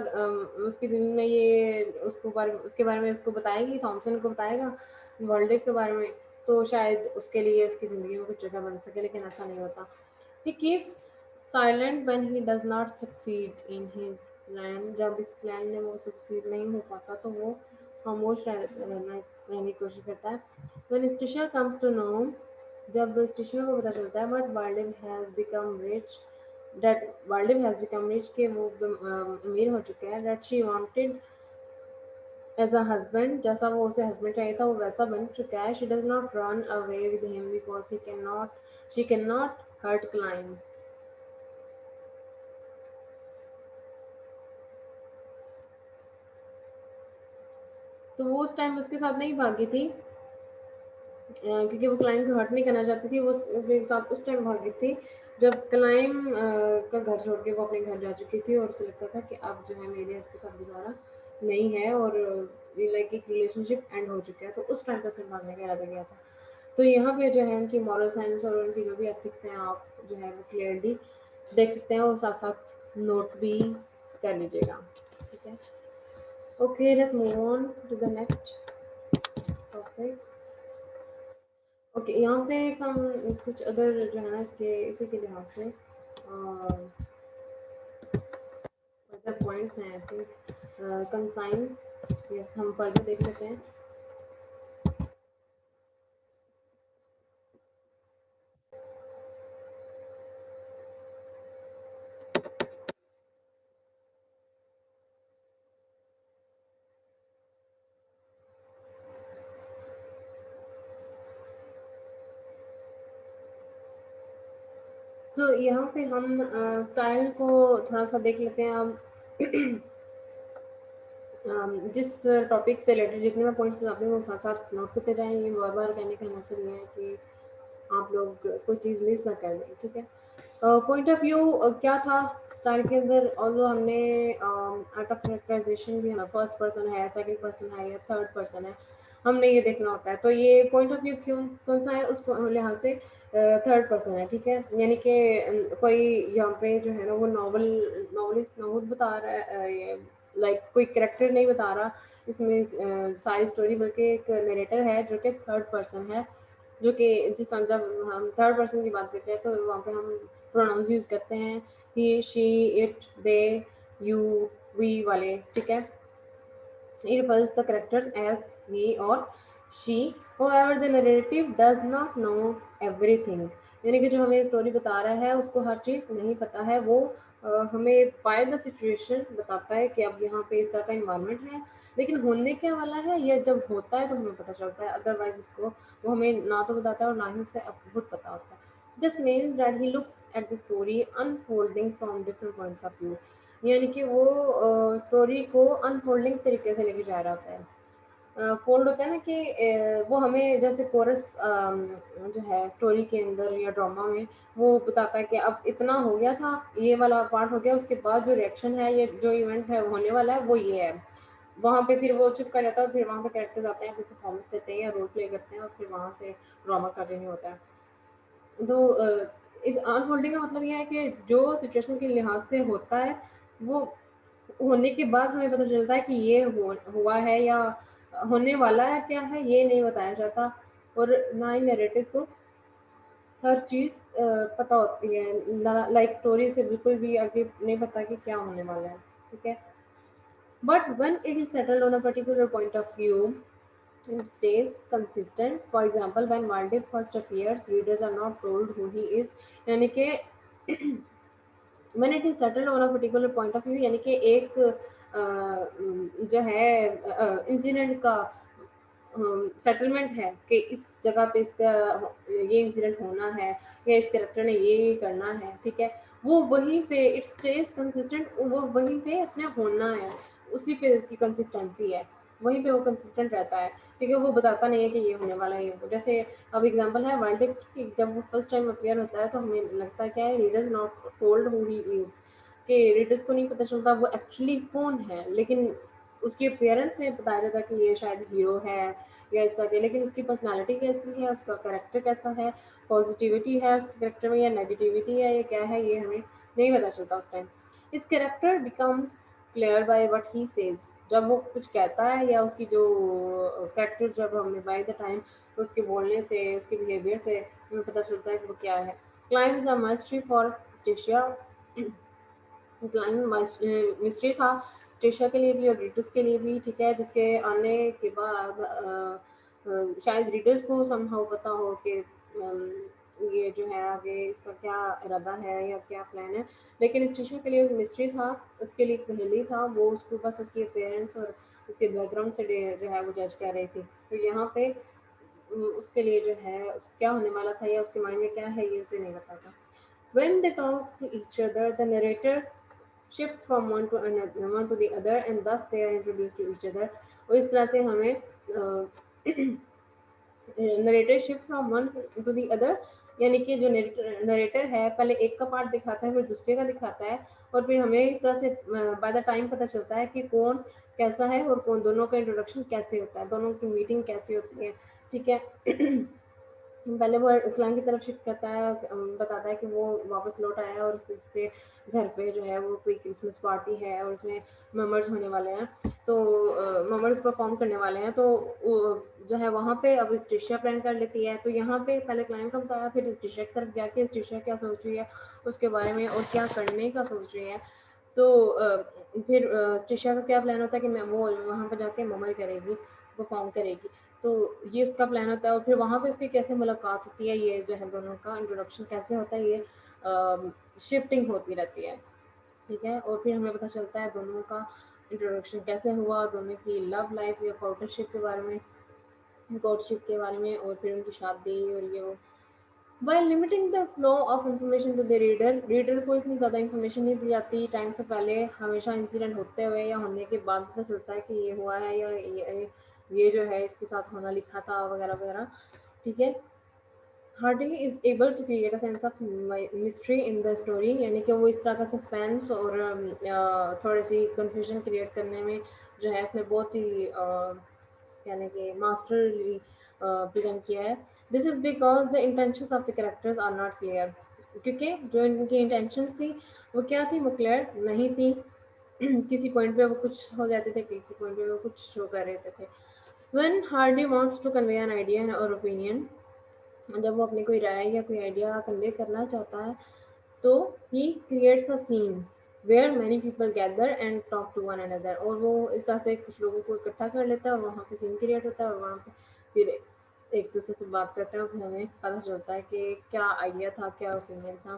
उसकी दिल में ये उसके बारे में उसको बताएगी, थॉमसन को बताएगा वर्ल्ड के बारे में, तो शायद उसके लिए उसकी ज़िंदगी में कुछ जगह बन सके, लेकिन ऐसा नहीं होता। He keeps silent when he does not succeed in his plan. जब इस प्लान में वो सक्सीड नहीं हो पाता तो वो खामोश रहने की कोशिश करता है। When Eustacia comes to know, जब स्टिशा को पता चलता है but Wildeve has become rich, that Walden has become rich, के वो अमीर हो चुके हैं, that she wanted as a husband, जैसा वो उसे हस्बैंड चाहिए था वो वैसा बन चुका है। she does not run away with him because she cannot hurt Klein। तो वो उस टाइम उसके साथ नहीं भागी थी, क्योंकि वो क्लाइंट को हर्ट नहीं करना चाहती थी, वो उसके साथ उस टाइम भागी थी जब क्लाइम का घर छोड़ के वो अपने घर जा चुकी थी, और उसे लगता था कि अब जो है मेरे इसके साथ गुजारा नहीं है, और लाइक एक रिलेशनशिप एंड हो चुका है, तो उस टाइम पर उसने भागने का इरादा किया था। तो यहाँ पे जो है उनकी मॉरल साइंस और उनकी जो भी एथिक्स हैं आप जो है वो क्लियरली देख सकते हैं, और साथ साथ नोट भी कर लीजिएगा, ठीक है। Okay, let's move on to the next topic. Okay, यहाँ पे सम कुछ अदर जो है ना इसके इसी के लिहाज से अदर पॉइंट्स हैं, आई थिंक कंसाइंस, यस, हम फर्दर देख लेते हैं। सो यहाँ पे हम स्टाइल को थोड़ा सा देख लेते हैं अब। जिस टॉपिक से रिलेटेड जितने मैं पॉइंट्स बताती हूँ वो साथ साथ नोट करते जाएँ, ये बार-बार कहने का मकसद ये है कि आप लोग कोई चीज़ मिस ना कर दें, ठीक है। पॉइंट ऑफ व्यू क्या था स्टाइल के अंदर, ऑल्दो हमने आर्ट ऑफ कैरेक्टराइजेशन भी है, फर्स्ट पर्सन है, सेकंड पर्सन है या थर्ड पर्सन है, हमने ये देखना होता है। तो ये पॉइंट ऑफ व्यू क्यों कौन सा है उस लिहाज से थर्ड पर्सन है, ठीक है। यानी कि कोई यहाँ पे जो है ना वो नॉवलिस्ट नॉवल बता रहा है, लाइक कोई करेक्टर नहीं बता रहा इसमें सारी स्टोरी, बल्कि एक नरेटर है जो कि थर्ड पर्सन है, जो कि जिस जब हम थर्ड पर्सन की बात करते हैं तो वहाँ पे हम प्रोनाउंस यूज़ करते हैं he, she, it, they, you, we वाले, ठीक है। It refers the characters as he or she. However, the narrative does not know everything. यानी कि जो हमें स्टोरी बता रहा है उसको हर चीज़ नहीं पता है, वो हमें बाय द सिचुएशन बताता है कि अब यहाँ पे इस तरह का इन्वायरमेंट है, लेकिन होने क्या वाला है यह जब होता है तो हमें पता चलता है, अदरवाइज इसको वो हमें ना तो बताता है और ना ही उसे खुद पता होता है। This means that he looks at the story unfolding from different points of view. यानी कि वो स्टोरी को अनफोल्डिंग तरीके से लेके जा रहा होता है। फोल्ड होता है ना कि वो हमें जैसे कोरस जो है स्टोरी के अंदर या ड्रामा में वो बताता है कि अब इतना हो गया था, ये वाला पार्ट हो गया, उसके बाद जो रिएक्शन है, ये जो इवेंट है होने वाला है वो ये है। वहाँ पे फिर वो चुप कर जाता है और फिर वहाँ पे कैरेक्टर्स आते हैं, फिर परफॉर्मेंस देते हैं या रोल प्ले करते हैं और फिर वहाँ से ड्रामा कंटिन्यू होता है। तो इस अनफोल्डिंग का मतलब ये है कि जो सिचुएशन के लिहाज से होता है वो होने के बाद हमें पता चलता है कि ये हुआ है या होने वाला है, क्या है ये नहीं बताया जाता। और ना ही नैरेटिव को हर चीज़ पता होती है, लाइक स्टोरी से बिल्कुल भी आगे नहीं पता कि क्या होने वाला है। ठीक है, but when it is settled on a particular point of view, it stays consistent. For example, when Maldiv first appears, readers are not told who he is. यानी कि when it is settled on a particular point of view, यानी कि एक जो है incident का settlement है कि इस जगह पे इसका ये इंसिडेंट होना है या इस कैरेक्टर ने ये करना है। ठीक है, वो वहीं पे इट स्टेज कंसिस्टेंट, वो वहीं पे उसने होना है, उसी पे उसकी कंसिस्टेंसी है, वहीं पे वो कंसिस्टेंट रहता है। ठीक है, वो बताता नहीं है कि ये होने वाला है ये जैसे अब एग्जांपल है वर्ल्ड की, जब वो फर्स्ट टाइम अपीयर होता है तो हमें लगता है क्या है, readers not told who he is, कि रीडर्स को नहीं पता चलता वो एक्चुअली कौन है, लेकिन उसकी अपीयरेंस में बताया जाता है कि ये शायद हीरो है या ऐसा के, लेकिन उसकी पर्सनालिटी कैसी है, उसका कैरेक्टर कैसा है, पॉजिटिविटी है उसके कैरेक्टर में या नेगेटिविटी है या क्या है, ये हमें नहीं पता चलता उस टाइम। इस character becomes clear by what he says, जब वो कुछ कहता है या उसकी जो कैरेक्टर जब हमें बाय द टाइम उसके बोलने से उसके बिहेवियर से हमें पता चलता है कि वो क्या है। Claims a mystery for Eustacia, mystery था स्टेशिया के लिए भी और रीडर्स के लिए भी। ठीक है, जिसके आने के बाद शायद रीडर्स को समहाउ पता हो कि ये जो है आगे इसका क्या इरादा है या क्या प्लान है, लेकिन स्टेशिया के लिए मिस्ट्री था, उसके लिए पहेली था, वो उसको बस उसके पेरेंट्स और उसके बैकग्राउंड से जो है वो जज कर रही थी। तो यहाँ पे उसके लिए जो है क्या होने वाला था या उसके माइंड में क्या है ये उसे नहीं पता था। When they talk to each other, the narrator shifts from one to another, one to the other, and thus they are introduced to each other. और इस तरह से हमें narrator shift from one to the other, यानी कि जो narrator है पहले एक का पार्ट दिखाता है फिर दूसरे का दिखाता है, और फिर हमें इस तरह से बाय द टाइम पता चलता है कि कौन कैसा है और कौन, दोनों का इंट्रोडक्शन कैसे होता है, दोनों की मीटिंग कैसी होती है। ठीक है, पहले वो इस्लाम की तरफ शिफ्ट करता है, बताता है कि वो वापस लौट आया है और उसके घर पे जो है वो कोई क्रिसमस पार्टी है और उसमें मेंबर्स होने वाले हैं, तो मेंबर्स परफॉर्म करने वाले हैं, तो जो है वहाँ पे अब स्टेशिया प्लान कर लेती है। तो यहाँ पे पहले क्लाइंट का बताया, फिर स्टेशिया की तरफ जाके स्टेशिया क्या सोच रही है उसके बारे में और क्या करने का सोच रही है। तो फिर स्टेशिया का क्या प्लान होता है कि मैं वो वहाँ पर जाके ममर करेगी, परफॉर्म करेगी। तो ये उसका प्लान होता है और फिर वहाँ पे इसकी कैसे मुलाकात होती है, ये जो है दोनों का इंट्रोडक्शन कैसे होता है, ये शिफ्टिंग होती रहती है। ठीक है, और फिर हमें पता चलता है दोनों का इंट्रोडक्शन कैसे हुआ, दोनों की लव लाइफ या कोर्टशिप के बारे में, कोर्टशिप के बारे में, और फिर उनकी शादी और ये वो। While limiting the flow of information to the reader, reader को इतनी ज़्यादा इन्फॉर्मेशन नहीं दी जाती टाइम से पहले, हमेशा इंसिडेंट होते हुए या होने के बाद पता चलता है कि ये हुआ है या ये जो है इसके साथ होना लिखा था वगैरह वगैरह। ठीक है, Hardy is able to create a sense of mystery in the story, यानी कि वो इस तरह का सस्पेंस और थोड़ी सी कंफ्यूजन क्रिएट करने में जो है इसने बहुत ही यानी कि मास्टरली प्रेजेंट किया है। This is because the intentions of the characters are not clear, क्योंकि जो इनकी इंटेंशंस थी वो क्या थी, वो क्लियर नहीं थी। किसी पॉइंट पे वो कुछ हो जाते थे, किसी पॉइंट पे वो कुछ शो कर रहे थे। When Hardy wants to convey an idea or opinion, जब वो अपनी कोई राय या कोई आइडिया कन्वे करना चाहता है, तो he creates a scene where many people gather and talk to one another, और वो इस तरह से कुछ लोगों को इकट्ठा कर लेता है और वहाँ पे सीन क्रिएट होता है और वहाँ पे फिर एक दूसरे से बात करते हैं और फिर हमें पता चलता है कि क्या आइडिया था, क्या ओपिनियन था।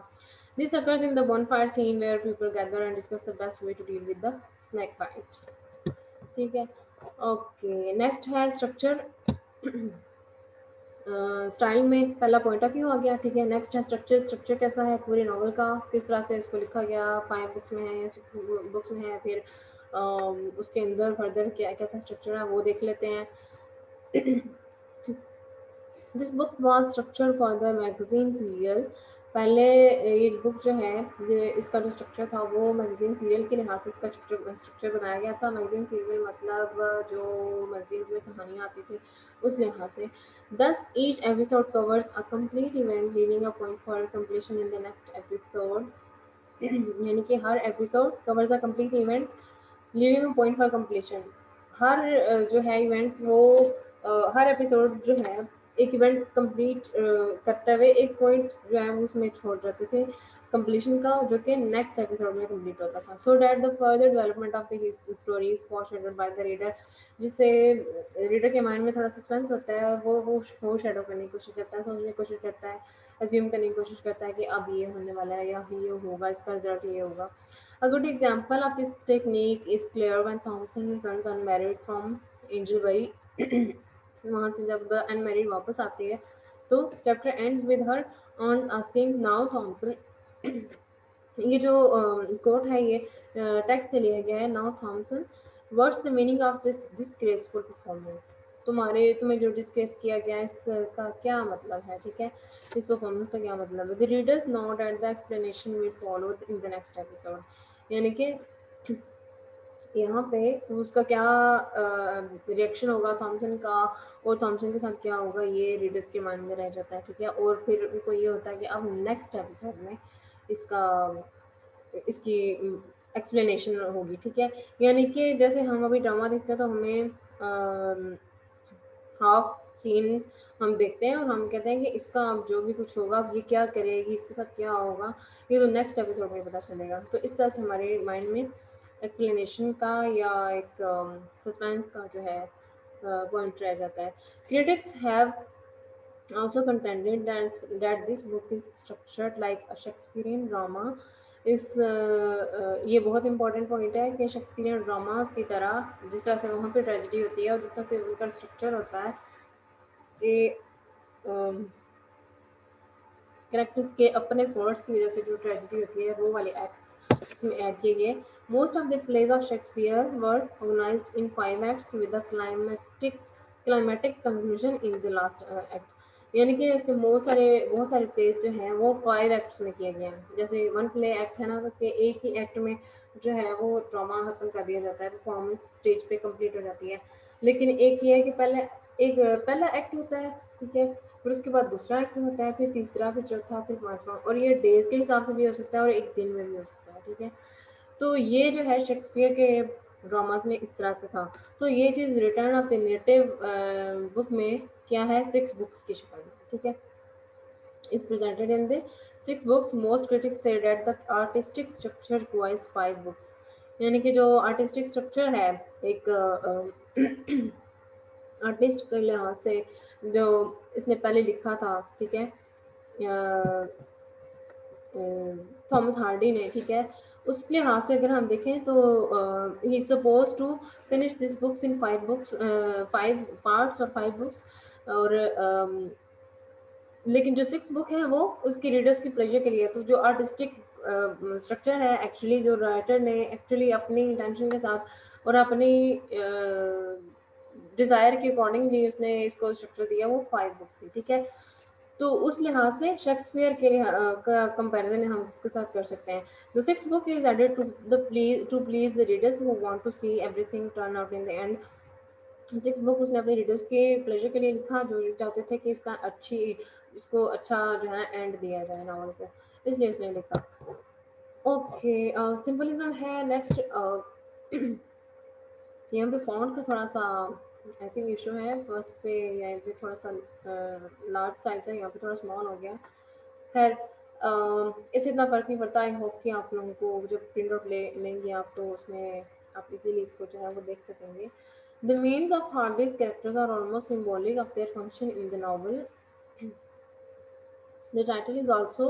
This occurs in the bonfire scene where people gather and discuss the best way to deal with the snake bite। ठीक है, ओके, नेक्स्ट है स्ट्रक्चर। स्टाइल में पहला पॉइंट ऑफ व्यू आ गया, ठीक है। नेक्स्ट है स्ट्रक्चर, स्ट्रक्चर कैसा है पूरी नॉवल का, किस तरह से इसको लिखा गया, 5 बुक्स में है या 6 बुक्स में है, फिर उसके अंदर फर्दर क्या कैसा स्ट्रक्चर है वो देख लेते हैं। This book was structure for the magazine serial. पहले ये बुक जो है, ये इसका जो स्ट्रक्चर था वो मैगजीन सीरियल के लिहाज से इसका स्ट्रक्चर बनाया गया था। मैगजीन सीरियल मतलब जो मैगजीन में कहानियाँ आती थी उस लिहाज से। Thus each episode covers a complete event leaving a point for completion in the next episode. यानी कि हर episode covers a complete event leaving a point for completion. हर जो है इवेंट वो हर एपिसोड जो है एक इवेंट कंप्लीट करते हुए एक पॉइंट जो है वो उसमें छोड़ देते थे कंप्लीशन का, जो कि नेक्स्ट एपिसोड में कंप्लीट होता था। So that the further development of the story is foreshadowed by the reader, जिससे रीडर के माइंड में थोड़ा सस्पेंस होता है और वो शेडो करने की कोशिश करता है, सोचने की कोशिश करता है, अज्यूम करने की कोशिश करता है कि अब ये होने वाला है या ये होगा, इसका रिजल्ट ये होगा। A good example of this technique is Claire when Thompson runs unmarried from Angelbury। वहाँ से जब अनमैरिड वापस आती है तो chapter ends with her on asking now Thomasin. ये जो कोट है ये टेक्स्ट से लिया गया है। Now Thomasin, what's the meaning of this disgraceful performance. तुम्हें जो डिस्कस किया गया है इसका क्या मतलब है, ठीक है, इस परफॉर्मेंस का क्या मतलब है। The readers know that the explanation will follow in the next episode. यानी कि यहाँ पे उसका क्या रिएक्शन होगा थॉमसन का और थॉमसन के साथ क्या होगा ये रीडर्स के माइंड में रह जाता है, ठीक है। और फिर उनको ये होता है कि अब नेक्स्ट एपिसोड में इसका इसकी एक्सप्लेनेशन होगी, ठीक है। यानी कि जैसे हम अभी ड्रामा देखते हैं तो हमें हाफ सीन हम देखते हैं और हम कहते हैं कि इसका अब जो भी कुछ होगा, अब ये क्या करेगी, इसके साथ क्या होगा, ये तो नेक्स्ट एपिसोड में पता चलेगा। तो इस तरह से हमारे माइंड में एक्सप्लेनेशन का या एक सस्पेंस का जो है पॉइंट रह जाता है। Critics have also contended that this book is structured like a Shakespearean drama। ये बहुत इंपॉर्टेंट पॉइंट है कि शेक्सपियरियन ड्रामास की तरह जिस तरह से वहाँ पे ट्रेजेडी होती है और जिस तरह से उनका स्ट्रक्चर होता है कि कैरेक्टर्स के अपने फॉल्ट्स की वजह से जो ट्रेजेडी होती है वो वाले एक्ट्स इसमें ऐड किए गए। Most of the plays of Shakespeare were organised in 5 acts with a climatic conclusion in the last act. यानी कि इसके बहुत सारे प्लेस जो हैं वो 5 एक्ट्स में किए गए हैं। जैसे वन प्ले एक्ट है ना, कि एक ही एक्ट में जो है वो ड्रामा खत्म कर दिया जाता है, परफॉर्मेंस स्टेज पे कंप्लीट हो जाती है। लेकिन एक ये है कि पहला एक्ट होता है, ठीक है, फिर उसके बाद दूसरा एक्ट होता है, फिर तीसरा, फिर चौथा, फिर पांचवा, और ये डेज के हिसाब से भी हो सकता है और एक दिन में भी हो सकता है, ठीक है। तो ये जो है शेक्सपियर के ड्रामास में इस तरह से था। तो ये चीज़ Return of the Native book में क्या है, 6 बुक्स की शक्ल में, ठीक है, is presented in the 6 books। Most critics say that the artistic structure requires 5 books। यानी कि जो आर्टिस्टिक स्ट्रक्चर है एक आर्टिस्ट के लिहाज से जो इसने पहले लिखा था, ठीक है, थॉमस हार्डी ने, ठीक है, उसके लिहाज से अगर हम देखें तो he suppose to finish this books in 5 books, 5 parts और 5 बुक्स। और लेकिन जो 6 बुक है वो उसकी रीडर्स की प्लेजर के लिए। तो जो आर्टिस्टिक स्ट्रक्चर है एक्चुअली जो राइटर ने एक्चुअली अपनी इंटेंशन के साथ और अपनी डिज़ायर के अकॉर्डिंगली उसने इसको स्ट्रक्चर दिया, वो 5 बुक्स थी, ठीक है। तो उस लिहाज से शेक्सपियर के का कंपैरिजन हम इसके साथ कर सकते हैं। The 6th book is added to please the readers who want to see everything turn out in the end. 6th book उसने अपने रीडर्स के प्लेजर के लिए लिखा जो चाहते थे कि इसको अच्छा जो है एंड दिया जाए नॉवल को, इसलिए इसने लिखा। ओके, सिंबलिज्म है नेक्स्ट। यहाँ पे फॉन्ट का थोड़ा सा आई थिंक इशू है, फर्स्ट पे यहाँ पे थोड़ा सा लार्ज साइज है, यहाँ पे थोड़ा स्मॉल हो गया। खैर इससे इतना फ़र्क नहीं पड़ता। आई होप कि आप लोगों को जब प्रिंट आउट लेंगे आप तो उसमें आप इजीली इसको जो है वो देख सकेंगे। The names of Hardy's characters are almost symbolic of their function in the novel. The title is also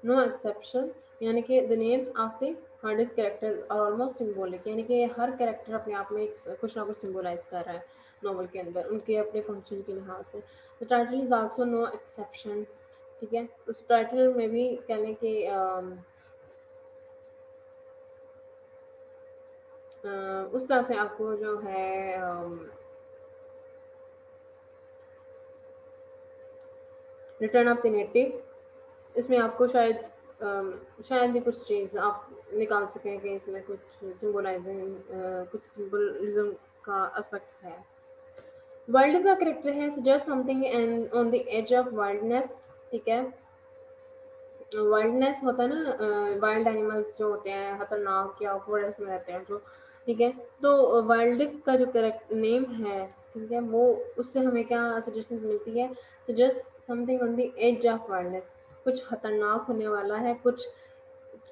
no exception. यानी कि the names of the hardest character are almost symbolic, यानी कि हर कैरेक्टर अपने आप में कुछ ना कुछ सिम्बोलाइज कर रहा है नॉवल के अंदर उनके अपने फंक्शन के लिहाज से। The title is also no exception, ठीक है। उस टाइटल में भी कहने कि उस तरह से आपको जो है रिटर्न ऑफ द नेटिव, इसमें आपको शायद भी कुछ चीज़ आप निकाल सकें कि इसमें कुछ सिंबलाइजिंग कुछ सिंबलिज्म का एस्पेक्ट है। वाइल्ड का करेक्टर है suggest something and on the edge of wildness, ठीक है। वाइल्डनेस होता है ना, वाइल्ड एनिमल्स जो होते हैं खतरनाक या फॉरेस्ट में रहते हैं जो, ठीक है। तो वाइल्ड का जो करेक्ट नेम है, ठीक है, वो उससे हमें क्या सजेशन मिलती है, suggest something on the edge of wildness, कुछ खतरनाक होने वाला है, कुछ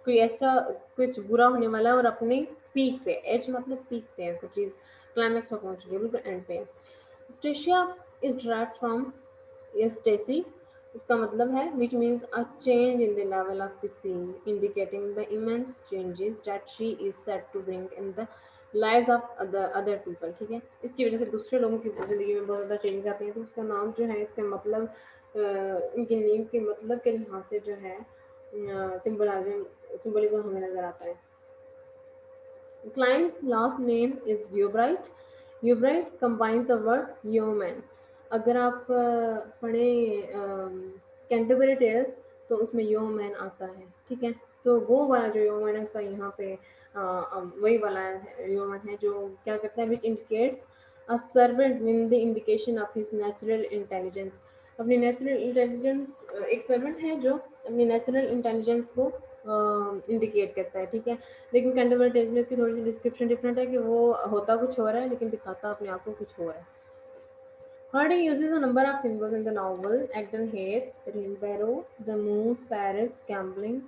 कोई ऐसा कुछ बुरा होने वाला है और अपने पीक पे, एज मतलब पीक पे है, कुछ चीज़ क्लाइमैक्स पर पहुंच रही है, बिल्कुल एंड पे है। स्टेशिया इज डिराइव्ड फ्रॉम स्टेसी, इसका मतलब है which means a change in the level of the sea, indicating the immense changes that she is said to bring in the lives of other people, ठीक है। इसकी वजह से दूसरे लोगों की जिंदगी में बहुत ज़्यादा चेंज आते हैं, तो उसका नाम जो है इसका मतलब इनके नेम के मतलब के लिहाज से जो है सिंबलिज्म हमें नजर आता है। Client's last name is Yeobright. Yeobright combines the word yeoman. अगर आप पढ़ें कैंटरबरी टेल्स तो उसमें yeoman आता है, ठीक है। तो वो वाला जो yeoman है उसका यहाँ पे वही वाला yeoman है जो क्या करता है, which indicates a servant with the indication of his natural intelligence. अपनी नेचुरल इंटेलिजेंस, एक सर्वेंट है जो अपनी नेचुरल इंटेलिजेंस को इंडिकेट करता है, ठीक है। लेकिन कैंटरबरी टेल्स में इसकी थोड़ी सी डिस्क्रिप्शन डिफरेंट है कि वो होता कुछ हो रहा है लेकिन दिखाता अपने आप को कुछ हो रहा है। Harding uses a number of symbols in the novel: Egdon Heath, Rainbarrow, the moon, Paris, gambling,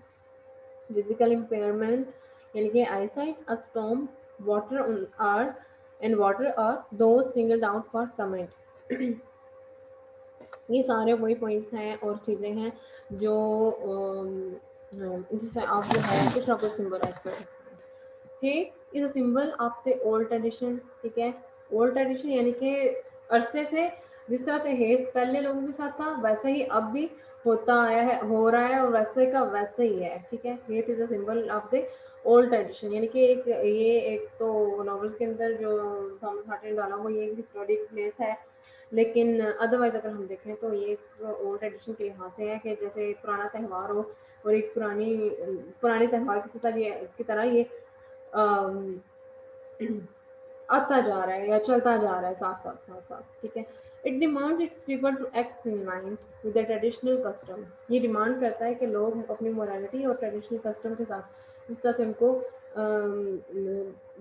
physical impairment, यानी कि eyesight, a storm, water on are and water are those singled out for comment. ये सारे वही points हैं और चीज़ें हैं जो जिससे आप जो है कुछ ना कुछ सिम्बलाइज कर सकते हैं। He is a symbol of the old tradition, ठीक है। ओल्ड ट्रेडिशन यानी कि अरसे से जिस तरह से हेत पहले लोगों के साथ था वैसे ही अब भी होता आया है, हो रहा है और वैसे का वैसे ही है, ठीक है। हेत is a symbol of the old tradition, यानी कि एक तो नॉवल के अंदर जो थॉमस हार्डी ने डाला वो ये हिस्टोरिक प्लेस है, लेकिन अदरवाइज अगर हम देखें तो ये एक ओल्ड ट्रेडिशन के लिहाज से है कि जैसे एक पुराना त्यौहार हो और एक पुरानी त्यौहार की तरह ये आता जा रहा है या चलता जा रहा है साथ साथ, ठीक है। It demands its people to act in line with the traditional custom, ये डिमांड करता है कि लोग अपनी मोरालिटी और ट्रेडिशनल कस्टम के साथ जिस तरह से उनको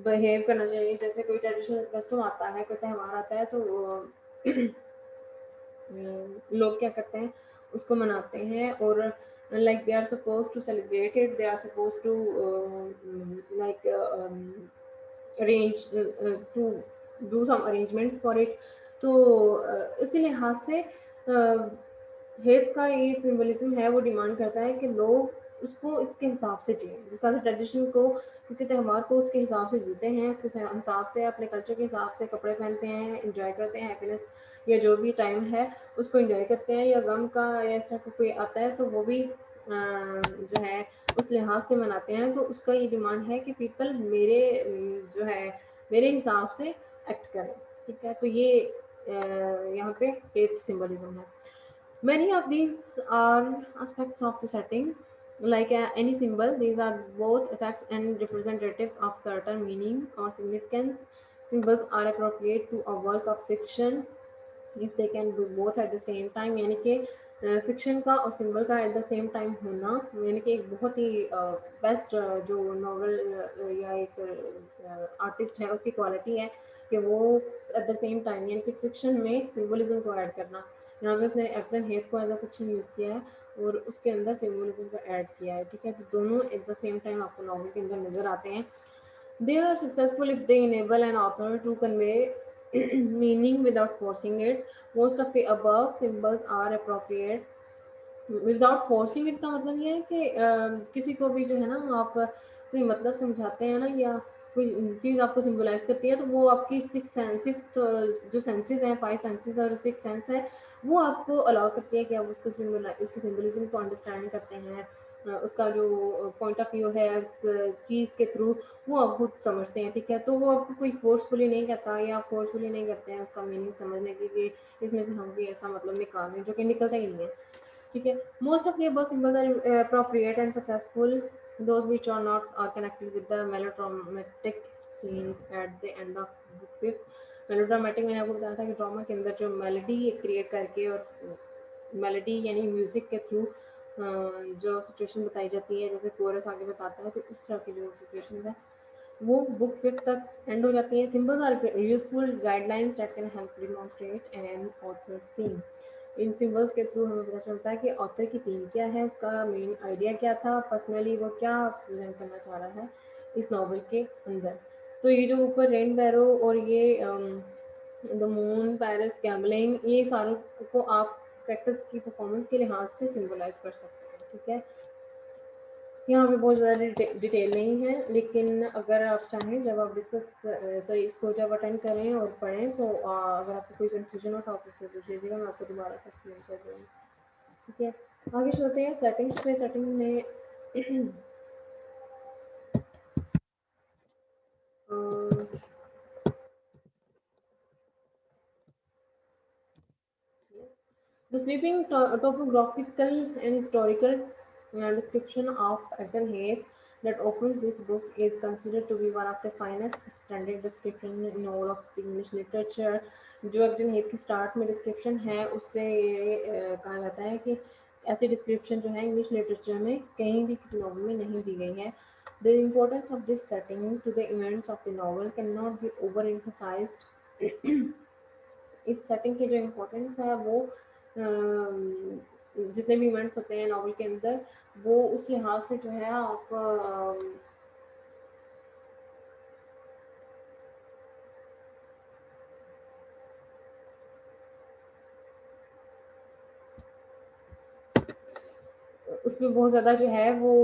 बिहेव करना चाहिए, जैसे कोई ट्रेडिशनल कस्टम आता है, कोई त्यौहार आता है तो लोग क्या करते हैं उसको मनाते हैं और like they are suppose to celebrate it, they are suppose to like arrange to do some arrangements for it। तो इसी लिहाज से हेत का ये सिंबलिज्म है वो डिमांड करता है कि लोग उसको इसके हिसाब से जिए, जिस तरह से ट्रेडिशन को किसी त्यौहार को उसके हिसाब से जीते हैं, उसके हिसाब से अपने कल्चर के हिसाब से कपड़े पहनते हैं, इंजॉय करते हैं, हैप्पीनेस या जो भी टाइम है उसको इंजॉय करते हैं, या गम का या इस तरह का कोई आता है तो वो भी जो है उस लिहाज से मनाते हैं। तो उसका ये डिमांड है कि पीपल मेरे जो है मेरे हिसाब से एक्ट करें, ठीक है। तो ये यहाँ पे फेथ की सिंबलिज्म है। Many of these are aspects of the setting. Like any symbol, these are both effects and representative of certain meaning or significance. Symbols are appropriate to a work of fiction if they can do both at the same time, यानी कि fiction का और symbol का at the same time होना, यानी कि एक बहुत ही बेस्ट जो नॉवल या एक आर्टिस्ट है उसकी क्वालिटी है कि वो एट द सेम टाइम यानी कि फिक्शन में सिंबलिज्म को ऐड करना। यहाँ पे उसने एग्डन हेथ को एज अ फिक्शन यूज़ किया है और उसके अंदर सिंबलिज्म को ऐड किया है, ठीक है। तो दोनों एट द सेम टाइम आपको नॉवल के अंदर नजर आते हैं। They are successful if they enable an author to convey meaning without forcing it. Most of the above symbols are appropriate without forcing it का मतलब ये है कि किसी को भी जो है ना आप कोई मतलब समझाते हैं ना या कोई चीज़ आपको सिंबलाइज करती है तो वो आपकी फिफ्थ जो सेंसेस हैं, 5 सेंसेस और 6 सेंस है, वो आपको अलाउ करती है कि आप उसको इसके सिंबलिज्म को अंडरस्टैंड करते हैं। उसका जो पॉइंट ऑफ व्यू है उस चीज़ के थ्रू वो आप खुद समझते हैं, ठीक है? तो वो आपको कोई फोर्सफुली नहीं कहता या आप फोर्सफुली नहीं करते हैं उसका मीनिंग समझने की कि इसमें से हम भी ऐसा मतलब निकाल रहे हैं जो कि निकलता ही नहीं है। ठीक है, most of the above symbols are appropriate and successful. Those which are not are connected with the melodramatic scenes at the end of book fifth. Melodramatic मैंने आपको बताया था कि ड्रामा के अंदर जो मेलोडी क्रिएट करके और मेलोडी यानी म्यूजिक के थ्रू जो सिचुएशन बताई जाती है, जैसे कोरस आगे बताता है, तो उस तरह की जो सिचुएशन है वो बुक फिफ्थ तक एंड हो जाती है। Symbols are useful guidelines that can help demonstrate an author's theme. इन सिंबल्स के थ्रू हमें पता चलता है कि ऑथर की थीम क्या है, उसका मेन आइडिया क्या था, पर्सनली वो क्या प्रेजेंट करना चाह रहा है इस नॉवल के अंदर। तो ये जो ऊपर रेन बैरो और ये द मून, पेरिस, गैम्बलिंग, ये सारों को आप कैरेक्टर्स की परफॉर्मेंस के लिहाज से सिंबलाइज कर सकते हैं, ठीक है? यहाँ पे बहुत ज़्यादा डिटेल नहीं है, लेकिन अगर आप चाहें जब आप इसको जब अटेंड करें और पढ़ें तो अगर आपको कोई कन्फ्यूजन हो तो आप मुझसे पूछ लीजिएगा, मैं आपको दोबारा से एक्सप्लेन कर दूँगी, ठीक है? आगे चलते हैं सेटिंग्स पे। सेटिंग में the sweeping topographical and historical description of Agenhaith that opens this book is considered to be one of the finest extended description in all of the English literature. जो Agenhaith की start में description है उससे ये कहा जाता है कि ऐसी डिस्क्रिप्शन जो है इंग्लिश लिटरेचर में कहीं भी किसी नॉवल में नहीं दी गई है. The importance of this setting to the events of the novel cannot be overemphasized. इस सेटिंग की जो इम्पोर्टेंस है वो जितने भी इवेंट्स होते हैं नॉवल के अंदर वो उस लिहाज से जो है आप उसमें बहुत ज़्यादा जो है वो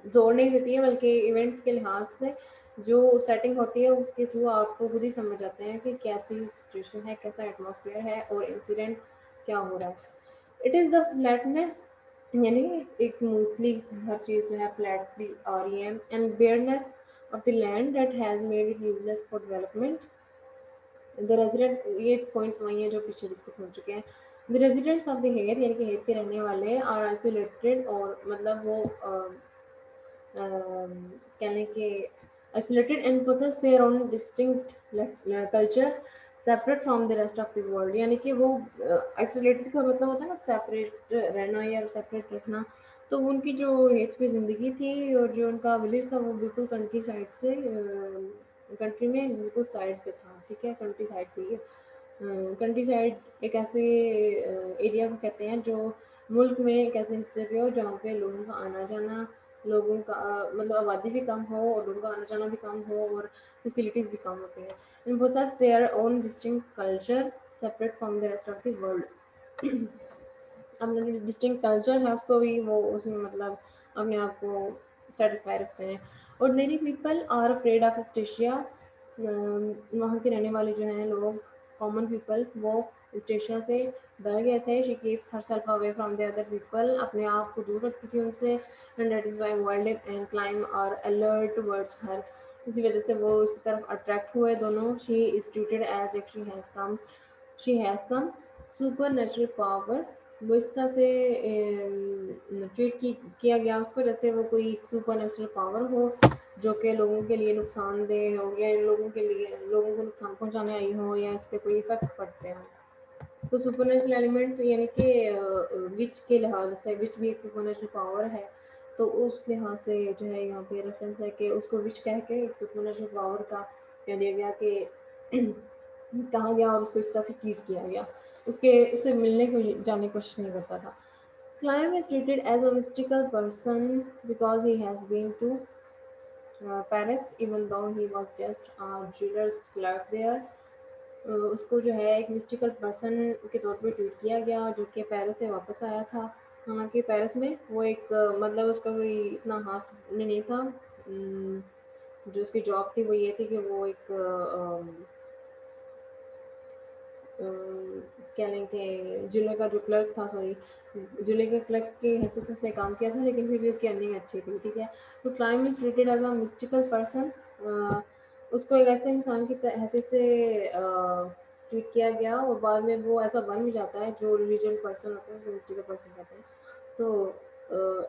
जोर नहीं देती है, बल्कि इवेंट्स के लिहाज से जो सेटिंग होती है उसके थ्रू आपको खुद ही समझ जाते हैं कि कैसी सिचुएशन है, कैसा एटमॉस्फेयर है और इंसिडेंट क्या हो रहा है. इट इज़ द फ्लैटनेस यानी एक स्मूथली हर चीज़ जो है फ्लैटली आ रही है and bareness of the land that has made it useless for development. The resident, ये पॉइंट्स वही हैं जो पीछे डिस्कस हो चुके हैं. The residents of the heath यानी कि हेयर के रहने वाले आर आइसोलेटेड और मतलब वो कहने के isolated and possess their own distinct culture separate from the rest of the world. यानी कि वो isolated का मतलब होता है ना सेपरेट रहना या सेपरेट रखना. तो उनकी जो हेथ पे ज़िंदगी थी और जो उनका विलेज था वो बिल्कुल कंट्री साइड से कंट्री में बिल्कुल साइड पे था, ठीक है? कंट्री साइड थी ये. कंट्री साइड एक ऐसे एरिया को कहते हैं जो मुल्क में एक ऐसे हिस्से पे हो जहाँ पे लोगों का आना जाना, लोगों का मतलब आबादी भी कम हो और लोगों का आना जाना भी कम हो और फैसिलिटीज़ भी कम होती हैं. इन possess their own distinct culture separate from the rest of the world. अपना जो डिस्टिंक्ट कल्चर है उसको भी वो उसमें मतलब अपने आप को सेटिस्फाई रखते हैं. Ordinary people are afraid of Eustacia. वहाँ के रहने वाले जो हैं लोग, कॉमन पीपल, वो स्टेशिया से डर गए थे. She keeps herself away from the other people, अपने आप को दूर रखती थी उनसे. And that is why Wild and Clym are alert towards her. इसी वजह से वो उसकी तरफ अट्रैक्ट हुए दोनों. She is treated as if she has some supernatural power. वो इस तरह से ट्रीट किया गया उसको जैसे वो कोई सुपर नेचुरल पावर हो जो कि लोगों के लिए नुकसानदेह हो या लोगों के लिए लोगों को नुकसान पहुंचाने आई हो या इसके कोई इफेक्ट पड़ते हों. तो सुपर नेचुरल एलिमेंट यानी कि विच के लिहाज से विच भी एक सुपर नेचुरल पावर है, तो उस लिहाज से जो है यहाँ पे रेफरेंस है कि उसको विच कह के एक सुपर नेचुरल पावर का कह दिया गया कि कहा गया और उसको इस तरह से ट्रीट किया गया. उसके उससे मिलने को जाने की कोशिश नहीं करता था. Clive is treated as a mystical person because he has been to Paris, even though he was just a jeweler's clerk there. उसको जो है एक मिस्टिकल पर्सन के तौर पे ट्रीट किया गया जो कि पेरिस से वापस आया था हाँ, कि पेरिस में वो एक मतलब उसका कोई इतना ख़ास नहीं था। जो उसकी जॉब थी वो ये थी कि वो एक क्या लेंगे जिले का जो क्लर्क था, सॉरी, जिले के क्लर्क की हैसियत से उसने काम किया था, लेकिन फिर भी उसकी अर्निंग अच्छी थी, ठीक है। तो Clym is treated as a mystical person, उसको एक ऐसे इंसान की हैसियत से ट्रीट किया गया, और बाद में वो ऐसा बन भी जाता है, जो रिलीजियन पर्सन होते हैं जो मिस्टिकल पर्सन कहते हैं। तो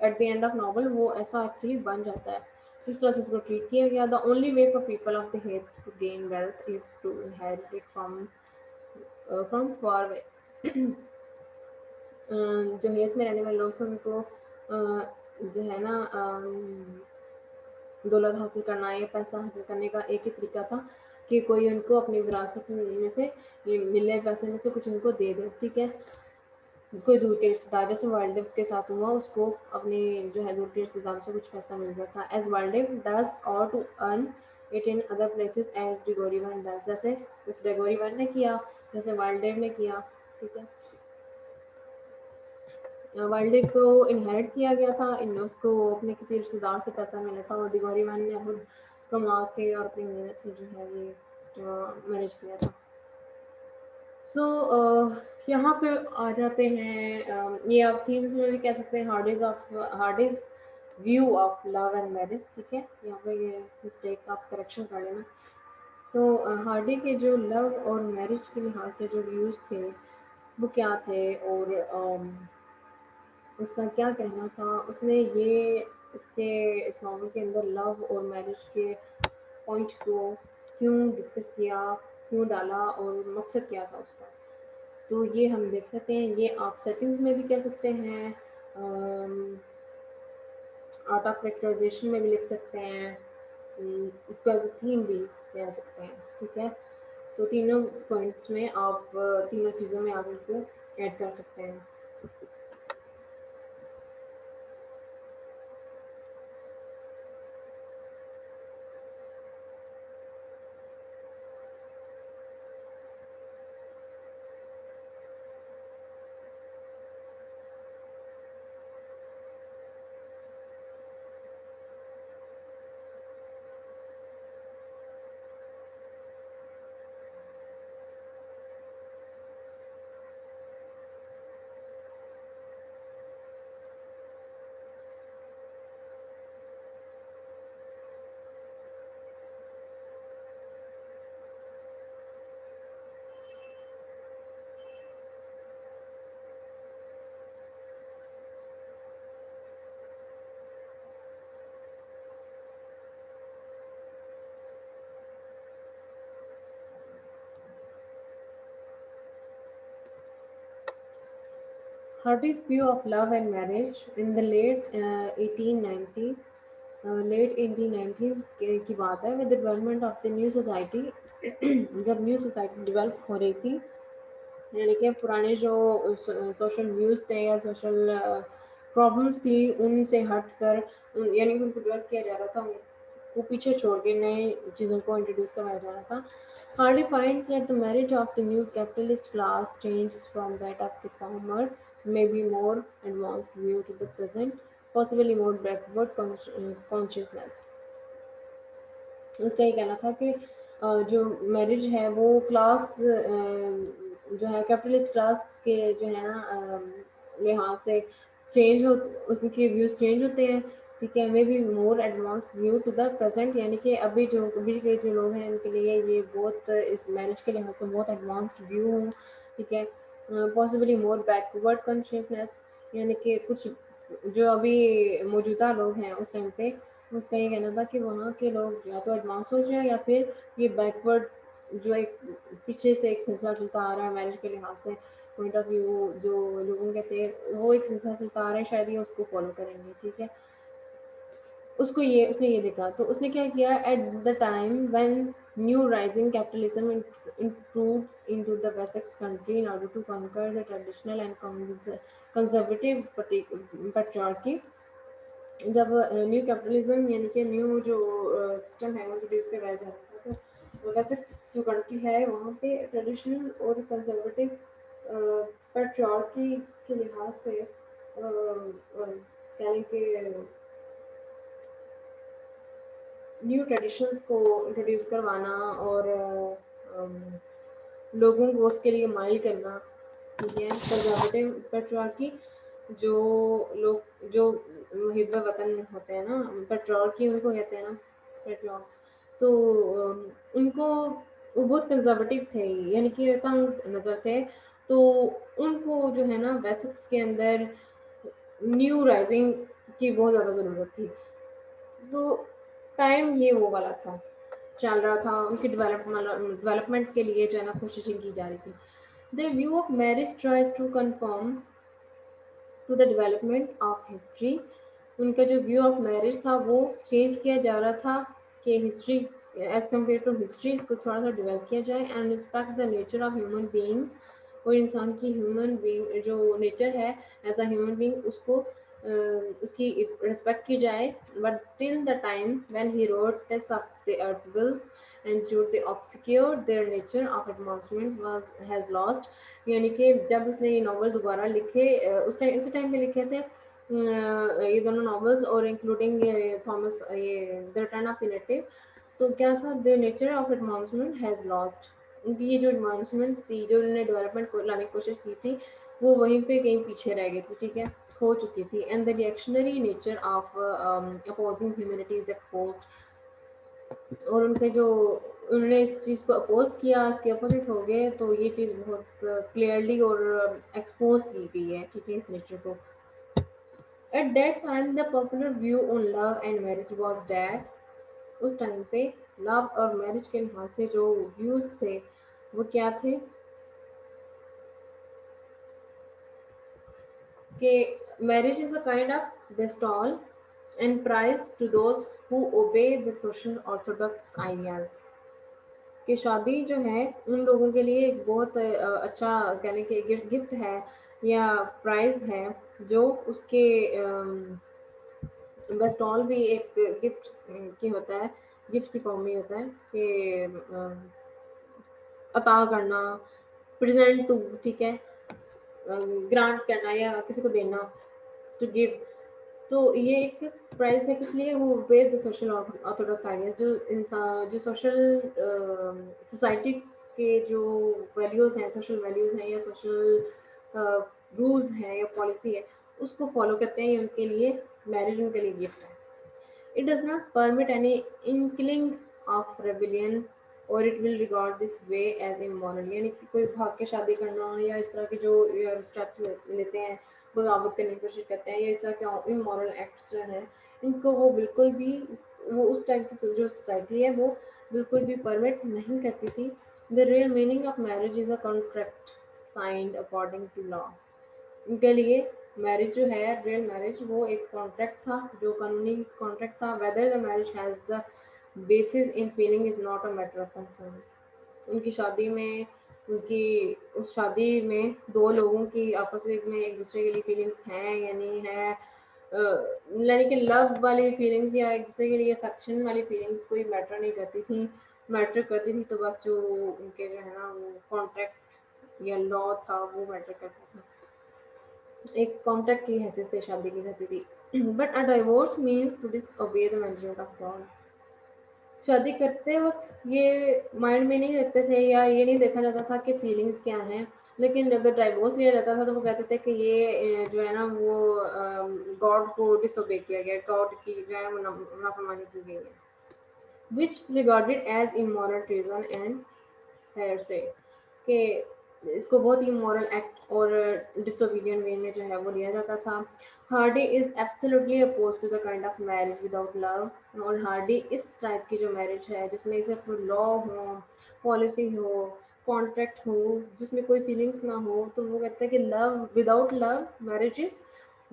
at the end of novel वो ऐसा एक्चुअली बन जाता है। जिस तरह से उसको ट्रीट किया गया, the only way for people of the heath to gain wealth is to inherit it from far away. जो हेल्थ में रहने वाले लोग थे उनको जो है ना दौलत हासिल करना या पैसा हासिल करने का एक ही तरीका था कि कोई उनको अपनी विरासत में से मिले पैसे में से कुछ उनको दे दे, ठीक है। कोई दूर के रिश्तेदार जैसे वालदेव के साथ हुआ, उसको अपने जो है दूर के रिश्तेदारों से कुछ पैसा मिल गया था, as Wildeve does or to earn it in other places as Diggory Venn does, जैसे उस डिगोरी वन ने किया, जैसे वालदेव ने किया, ठीक है। वर्ल्ड को इनहेरिट किया गया था, इन उसको अपने किसी रिश्तेदार से पैसा मिला था, और दिगोरी मैन ने खुद कमा के और अपनी मेहनत से जो है ये मैनेज किया था। सो यहाँ पे आ जाते हैं, ये आप थीम्स में भी कह सकते हैं, Hardee's view of love and marriage, ठीक है। यहाँ पे ये मिस्टेक आप करेक्शन कर लेना। तो हार्डी के जो लव और मैरिज के लिहाज से जो व्यूज़ थे वो क्या थे, और उसका क्या कहना था, उसने ये इसके इस नॉवल के अंदर लव और मैरिज के पॉइंट को क्यों डिस्कस किया, क्यों डाला, और मकसद क्या था उसका। तो ये हम देख सकते हैं, ये आप सेटिंग्स में भी कह सकते हैं, आर्ट ऑफ कैरेक्टराइजेशन में भी लिख सकते हैं, इसको एज ए थीम भी कह सकते हैं, ठीक है। तो तीनों पॉइंट्स में आप तीनों चीज़ों में आप इसको ऐड कर सकते हैं। Hardy's view of love and marriage in the late 1890s की बात है, with the development of the new society जब न्यू सोसाइटी डेवलप हो रही थी, यानी कि पुराने जो सोशल व्यूज़ थे या सोशल प्रॉब्लम्स थी उनसे हट कर, यानी कि उनको डेवलप किया जा रहा था, वो पीछे छोड़ के नए चीज़ों को इंट्रोड्यूस करवाया जा रहा था। Hardy finds that the marriage of the new capitalist class changed from that of the former, maybe more advanced view to the present, possibly more backward consciousness। उसका ये कहना था कि जो मैरिज है वो क्लास जो है कैपिटलिस्ट क्लास के जो है ना लिहाज से चेंज हो, उसके व्यूज चेंज होते हैं, ठीक है। May be more advanced view to the present, यानी कि अभी के जो लोग हैं उनके लिए ये बहुत इस मैरिज के लिहाज से बहुत एडवांस्ड व्यू हो, ठीक है। पॉसिबली मोर बैकवर्ड कॉन्शियसनेस, यानी कि कुछ जो अभी मौजूदा लोग हैं उस टाइम पे, उसका ये कहना था कि वहाँ के लोग या तो एडवांस हो जाए या फिर ये बैकवर्ड जो एक पीछे से एक सिलसिला चलता आ रहा है मैरिज के लिहाज से पॉइंट ऑफ व्यू, जो लोगों के थे वो एक सिलसिला चलता आ रहा है, शायद ये उसको फॉलो करेंगे, ठीक है। उसने ये देखा, तो उसने क्या किया, at the time when new rising capitalism intrudes into the Wessex country in order to conquer the traditional and conservative patriarchy, जब न्यू कैपिटलिज्म यानी कि न्यू जो सिस्टम है वो इंट्रोड्यूस करवाया जा रहा था, तो वैसे जो कंट्री है वहाँ पे ट्रेडिशनल और कंजर्वेटिव पैट्रियार्की के लिहाज से कह लें कि न्यू ट्रेडिशंस को इंट्रोड्यूस करवाना और लोगों को उसके लिए माइल करना, ठीक है। कंजर्वेटिव पेट्रियार्की, जो लोग जो मुहिब वतन होते हैं ना, पेट्रियार्की उनको कहते हैं ना, पेट्रियार्क्स, तो उनको वो बहुत कंजर्वेटिव थे, यानी कि तंग नज़र थे, तो उनको जो है ना वेसिक्स के अंदर न्यू राइजिंग की बहुत ज़्यादा ज़रूरत थी। तो टाइम ये वो वाला था, चल रहा था, उनकी डेवलपमेंट के लिए जो है ना कोशिशें की जा रही थी। The view of marriage tries to confirm to the development of history. उनका जो व्यू ऑफ मैरिज था वो चेंज किया जा रहा था कि history as compare to history इसको थोड़ा सा डेवलप किया जाए, and respect the nature of human beings, और इंसान की ह्यूमन बीइंग जो नेचर है एज अ ह्यूमन बीइंग उसको उसकी रिस्पेक्ट की जाए। But till the time when he wrote text of the articles and through the obscure their nature of advancement was has lost। यानी कि जब उसने ये नॉवल दोबारा लिखे उस टाइम उसी टाइम पे लिखे थे ये दोनों नॉवेल्स, और इंक्लूडिंग थॉमस ये the return of the native, तो क्या था, the nature of advancement has lost. उनकी ये जो एडवांसमेंट थी, जो उन्होंने डेवलपमेंट को लाने की कोशिश की थी, वो वहीं पे कहीं पीछे रह गई थी, ठीक है, हो चुकी थी। And the reactionary nature of opposing humanity is exposed, और उनके जो उन्होंने इस चीज़ को अपोज किया, इसके अपोजिट हो गए, तो ये चीज़ बहुत क्लियरली और एक्सपोज की गई है, ठीक है, इस नेचर को। At that time the popular view on love and marriage was that, उस टाइम पे लव और मैरिज के लिहाज से जो व्यूज थे वो क्या थे कि marriage is a kind of bestowal and prize to those who obey the social orthodox ideas, कि शादी जो है उन लोगों के लिए एक बहुत अच्छा कह लें कि गिफ्ट है या प्राइज है, जो उसके बेस्टॉल भी एक गिफ्ट की होता है, गिफ्ट की फॉर्म में होता है कि अता करना, प्रेजेंट टू, ठीक है, ग्रांट करना या किसी को देना, टू गिव। तो ये एक प्राइस है, किस लिए, वो base the social Orthodox ideas, जो इंसान जो सोशल सोसाइटी के जो वैल्यूज़ हैं, सोशल वैल्यूज़ हैं या सोशल रूल्स हैं या पॉलिसी है, उसको फॉलो करते हैं, ये उनके लिए मैरिज उनके लिए गिफ्ट है। It does not permit any inkling of rebellion or it will regard this way as immoral। यानी कि कोई भाग के शादी करना या इस तरह के जो स्टेप लेते हैं, बगावत करने की कोशिश करते हैं, या इस तरह के इमोरल एक्ट्स जो हैं, इनको वो बिल्कुल भी वो उस टाइप की जो सोसाइटी है वो बिल्कुल भी परमिट नहीं करती थी। The real meaning of marriage is a contract signed according to law. उनके लिए मैरिज जो है, रियल मैरिज, वो एक कॉन्ट्रैक्ट था, जो कानूनी कॉन्ट्रैक्ट था। Whether the marriage has the basis in feeling is not a matter of concern. उनकी शादी में उनकी उस शादी में दो लोगों की आपस में एक दूसरे के लिए फीलिंग्स हैं या नहीं है, यानी कि लव वाली फीलिंग्स या एक दूसरे के लिए अफेक्शन वाली फीलिंग्स कोई मैटर नहीं करती थी। मैटर करती थी तो बस जो उनके जो है ना वो कॉन्ट्रैक्ट या लॉ था वो मैटर करता था, एक कॉन्ट्रैक्ट की हैसियत से शादी की जाती थी। But a divorce means to disobey the management of God. शादी करते वक्त ये माइंड में नहीं रखते थे या ये नहीं देखा जाता था कि फीलिंग्स क्या हैं, लेकिन अगर डाइवोर्स लिया जाता था तो वो कहते थे कि ये जो है ना वो गॉड को डिसोबे किया गया, गॉड की जो है वो नाफरमानी की गई है, which regarded as immoral treason and heresy, कि इसको बहुत ही मॉरल एक्ट और डिसोबीडियंट वे में जो है वो लिया जाता था। Hardy is absolutely oppose to the kind of marriage without love. और हार्डी इस टाइप की जो मैरिज है जिसमें सिर्फ लॉ हो, पॉलिसी हो, कॉन्ट्रैक्ट हो, जिसमें कोई फीलिंग्स ना हो, तो वो कहते हैं कि love without love marriage is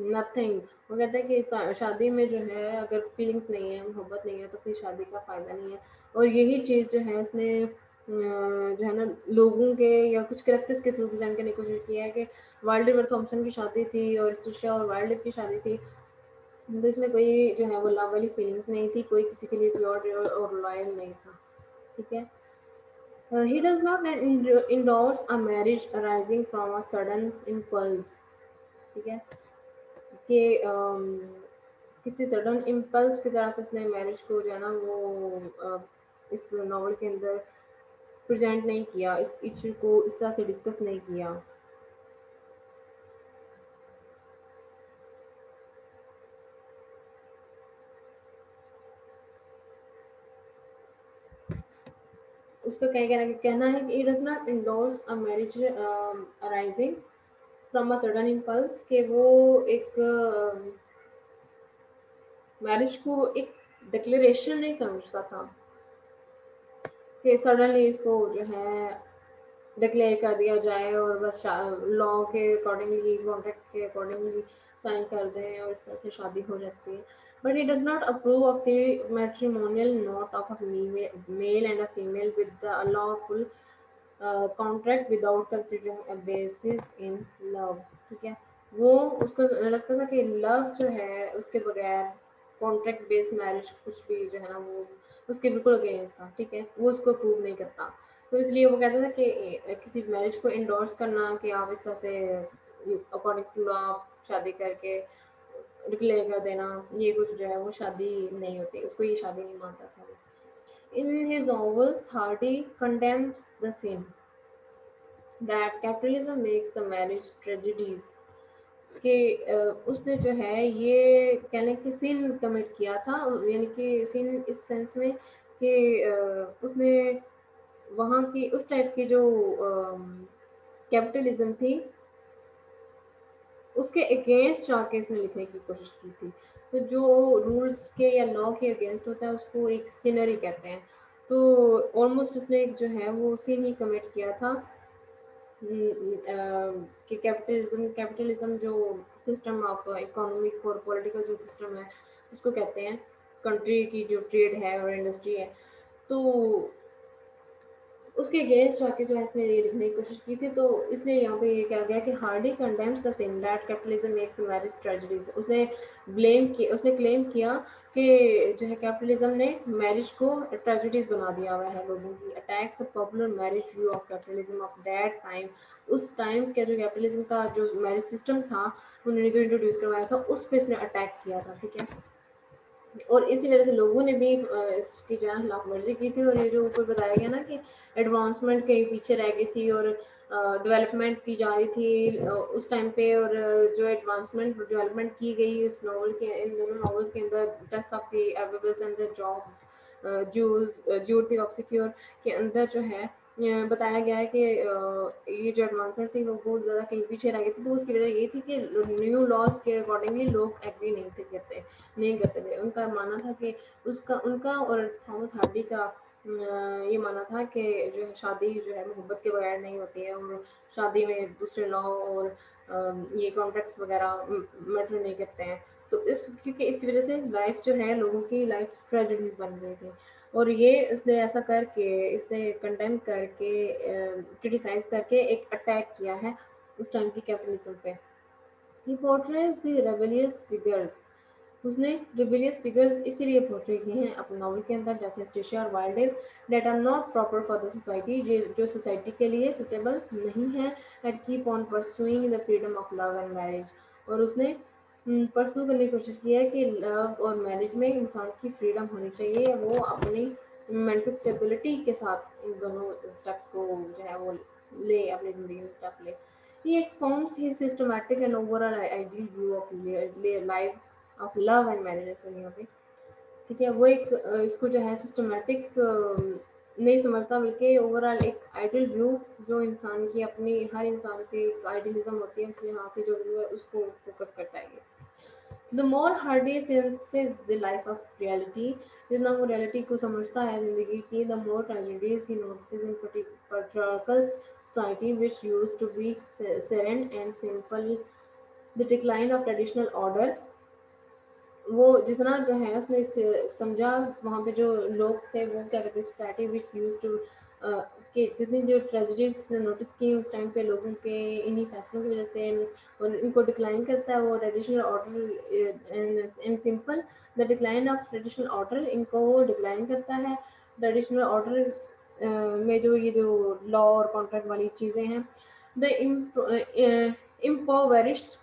nothing. वो कहते हैं कि शादी में जो है अगर फीलिंग्स नहीं है, मोहब्बत नहीं है, तो फिर शादी का फ़ायदा नहीं है। और यही चीज़ जो है उसने जो है ना लोगों के या कुछ करेक्टर्स के थ्रू डिज़ाइन करने की कोशिश की है कि वाइल्ड रिवर थॉम्सन की शादी थी और स्ट्रिशिया और वाइल्ड की शादी थी, तो इसमें कोई जो है वो लव वाली फीलिंग्स नहीं थी, कोई किसी के लिए प्योर और लॉयल नहीं था, ठीक है। He does not endorse a marriage arising from a sudden impulse, ठीक है। कि किसी सडन इम्पल्स की तरह से उसने मैरिज को जो है ना वो इस नॉवल के अंदर प्रेजेंट नहीं किया, इस इश्यू को इस तरह से डिस्कस नहीं किया। उसका क्या कहना है कि it does not endorse a marriage arising from a sudden impulse, कि वो एक मैरिज को एक डिक्लेरेशन नहीं समझता था कि सडनली इसको जो है डिक्लेयर कर दिया जाए और बस लॉ के अकॉर्डिंगली, कॉन्ट्रैक्ट के अकॉर्डिंगली साइन कर दें और इस तरह से शादी हो जाती है। But he does not approve of the matrimonial note of a male and a female with the lawful contract without considering a basis in love. ठीक है, वो उसको लगता था कि लव जो है उसके बगैर कॉन्ट्रैक्ट बेस्ड मैरिज कुछ भी जो है ना वो उसके बिल्कुल अगेंस्ट था। ठीक है, वो उसको अप्रूव नहीं करता, तो इसलिए वो कहता था कि किसी मैरिज को इंडोर्स करना कि आप इस तरह से अकॉर्डिंग टू लॉ शादी करके डिक्लेयर कर देना, ये कुछ जो है वो शादी नहीं होती, उसको ये शादी नहीं मानता था। In his novels, Hardy condemns the sin that capitalism makes the marriage tragedies, कि उसने जो है ये कहने की सीन कमिट किया था, यानी कि सीन इस सेंस में कि उसने वहाँ की उस टाइप की जो कैपिटलिज्म थी उसके अगेंस्ट जाके इसने लिखने की कोशिश की थी। तो जो रूल्स के या लॉ के अगेंस्ट होता है उसको एक सीनरी कहते हैं। तो ऑलमोस्ट उसने एक जो है वो सीन ही कमिट किया था कि कैपिटलिज्म जो सिस्टम ऑफ इकोनॉमिक और पॉलिटिकल जो सिस्टम है उसको कहते हैं, कंट्री की जो ट्रेड है और इंडस्ट्री है। तो उसके अगेंस्ट जाके जो है इसने ये लिखने की कोशिश की थी। तो इसलिए यहाँ पे ये कहा गया कि Hardy condemns the sin that capitalism makes the marriage tragedies। उसने क्लेम किया कि जो है कैपिटलिज्म ने मैरिज को ट्रेजिडीज बना दिया हुआ है लोगों की। Attacks the popular marriage view of capitalism of that time. उस टाइम का जो कैपिटलिज्म का जो मैरिज सिस्टम था उन्होंने जो इंट्रोड्यूस करवाया था उस पर इसने अटैक किया था। ठीक है, और इसी वजह से लोगों ने भी इसकी जो है खिलाफवर्जी की थी। और ये जो ऊपर बताया गया ना कि एडवांसमेंट कहीं पीछे रह गई थी और डेवलपमेंट की जा रही थी उस टाइम पे, और जो एडवांसमेंट डेवलपमेंट की गई इस नॉवल के, इन दोनों नॉवेल्स के अंदर, Tess of the d'Urbervilles and the Jude the Obscure के अंदर जो है बताया गया है कि ये जो एडवांसमेंट थी वो बहुत ज़्यादा कहीं पीछे रह गई थी। तो उसकी वजह ये थी कि न्यू लॉज के अकॉर्डिंगली लोग एग्री नहीं करते थे। उनका मानना था कि उनका और थॉमस हार्डी का ये मानना था कि जो है शादी जो है मोहब्बत के बगैर नहीं होती है, और शादी में दूसरे लॉ और ये कॉन्ट्रैक्ट्स वगैरह मैटर नहीं करते हैं। तो क्योंकि इसकी वजह से लाइफ जो है लोगों की लाइफ ट्रेजेडीज बन गई थी। और ये इसने ऐसा करके इसने कंडेम करके क्रिटिसाइज करके एक अटैक किया है उस टाइम की कैपिटलिज्म पे। He portrays the rebellious figures. उसने रिबेलियस फिगर्स इसीलिए पोर्ट्रे किए हैं अपने नॉवल के अंदर, जैसे स्टेशिया और Wild, that are not proper for the society, जो सोसाइटी के लिए सुटेबल नहीं है, and keep on pursuing the freedom of love and marriage. और उसने परसू करने की कोशिश की है कि लव और मैरिज में इंसान की फ्रीडम होनी चाहिए, वो अपनी मेंटल स्टेबिलिटी के साथ इन दोनों स्टेप्स को जो है वो ले, अपनी ज़िंदगी में स्टेप ले। He expounds his systematic and overall ideal view of life of love and marriage है यहाँ पे। ठीक है, वो एक इसको जो है सिस्टमेटिक नहीं समझता, बल्कि ओवरऑल एक आइडियल व्यू जो इंसान की अपनी, हर इंसान की एक आइडियलिज्म होती है उसके यहाँ से जो व्यू है उसको फोकस करता है ये। The more Hardy senses the life of reality, जितना वो reality को समझता है जिंदगी की, the more tragedies he notices in patriarchal society which used to be serene and simple. The decline of traditional order, वो जितना जो है उसने समझा, वहाँ पे जो लोग थे वो क्या कहते, सोसाइटी विच यूज टू कि जितनी जो ट्रेजिडीज ने नोटिस की उस टाइम पे लोगों के इन्हीं फैसलों की वजह से, और इनको डिक्लाइन करता है वो traditional order in simple. The decline of traditional order, इनको वो डिक्लाइन करता है। ट्रेडिशनल ऑर्डर में जो ये जो लॉ और कॉन्ट्रैक्ट वाली चीज़ें हैं, the impoverished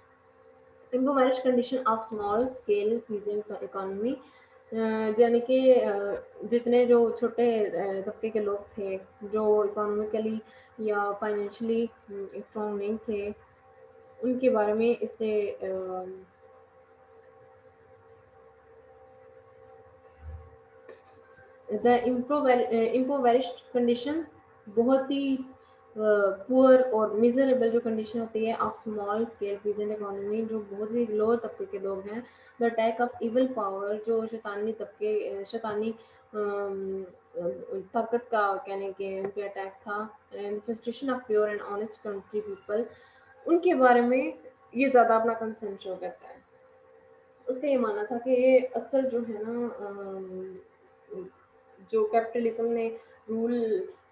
impoverish condition of small scale peasant economy, यानी कि जितने जो छोटे तबके के लोग थे जो इकोनॉमिकली या फाइनेंशियली स्ट्रॉन्ग नहीं थे, उनके बारे में इसने द इम्पोवेरिश्ड कंडीशन बहुत ही पुअर और मिजरेबल जो कंडीशन होती है of small scale peasant economy, जो बहुत ही लोअर तबके के लोग हैं। The attack of evil power, जो शैतानी तबके शैतानी ताकत का कहने के उनके अटैक था। And frustration of pure and honest country people, उनके बारे में ये ज़्यादा अपना कंसर्न शो करता है। उसका ये मानना था कि ये असल जो है ना जो कैपिटलिज्म ने रूल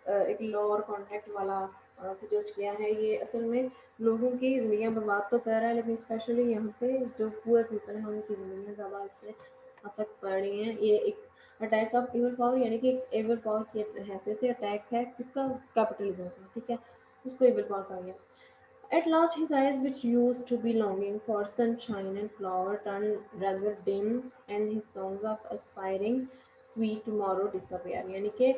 एक लॉ और कॉन्ट्रैक्ट वाला सजेस्ट किया है, ये असल में लोगों की ज़िंदगियां बर्बाद तो कर रहा है, लेकिन स्पेशली यहाँ पे जो पुअर पीपल हैं उनकी ज़िंदगियां ज़्यादा इससे अफेक्ट पड़ रही हैं। ये एक अटैक ऑफ इवल पावर, यानी कि इवल पावर की हैसियत से अटैक है किसका, कैपिटलिज्म का, ठीक है, उसको इवल पावर कहा गया। At last his eyes, which used to be longing for sunshine and flower, turned rather dim, and his songs of aspiring sweet tomorrow disappear. यानी कि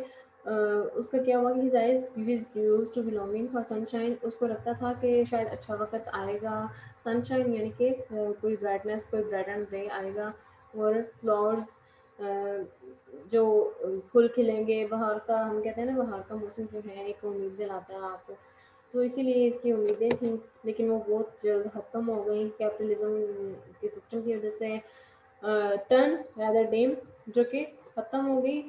उसका क्या हुआ कि his eyes which used to be longing for sunshine, उसको लगता था कि शायद अच्छा वक्त आएगा, sunshine यानी कि कोई brightness, कोई bright and day आएगा, और flowers जो फूल खिलेंगे, बाहर का, हम कहते हैं ना बाहर का मौसम जो है एक उम्मीद दिलाता है आपको, तो इसीलिए इसकी उम्मीदें थी, लेकिन वो बहुत जल्द ख़त्म हो गई कैपिटलिज्म के सिस्टम की वजह से। टर्न रैदर डेम, जो कि ख़त्म हो गई,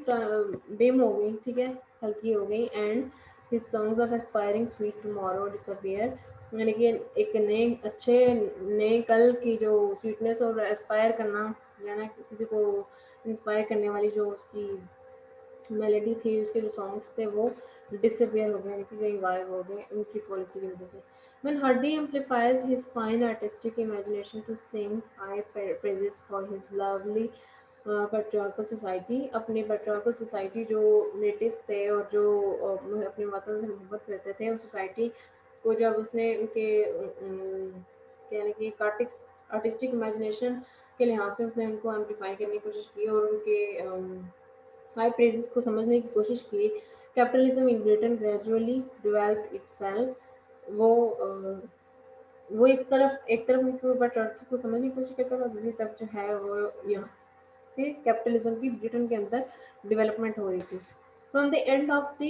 डेम हो गई, ठीक है, हल्की हो गई। And his songs of aspiring sweet tomorrow disappear, यानी कि एक नए अच्छे नए कल की जो स्वीटनेस और एस्पायर करना, यानी किसी को इंस्पायर करने वाली जो उसकी मेलोडी थी, उसके जो सॉन्ग्स थे वो डिसअपियर हो गए, यानी कि कहीं गायब हो गए उनकी पॉलिसी की वजह से। When Hardy amplifies his fine artistic imagination to sing high praises for his lovely patriarchal society, अपनी patriarchal society जो नेटिव्स थे और जो अपने वतन से मोहब्बत करते थे, उस सोसाइटी को जब उसने उनके यानी कि आर्टिस्टिक इमेजिनेशन के लिहाज से उसने उनको एम्पलीफाई करने की कोशिश की और उनके हाई प्रेजेस को समझने की कोशिश की। Capitalism in Britain gradually develop itself, वो एक तरफ उनके ऊपर टर्की को समझने की कोशिश करता था, दूसरी तरफ जो है वो यहाँ पे कैपिटलिज्म की ब्रिटेन के अंदर डेवलपमेंट हो रही थी। From the end of the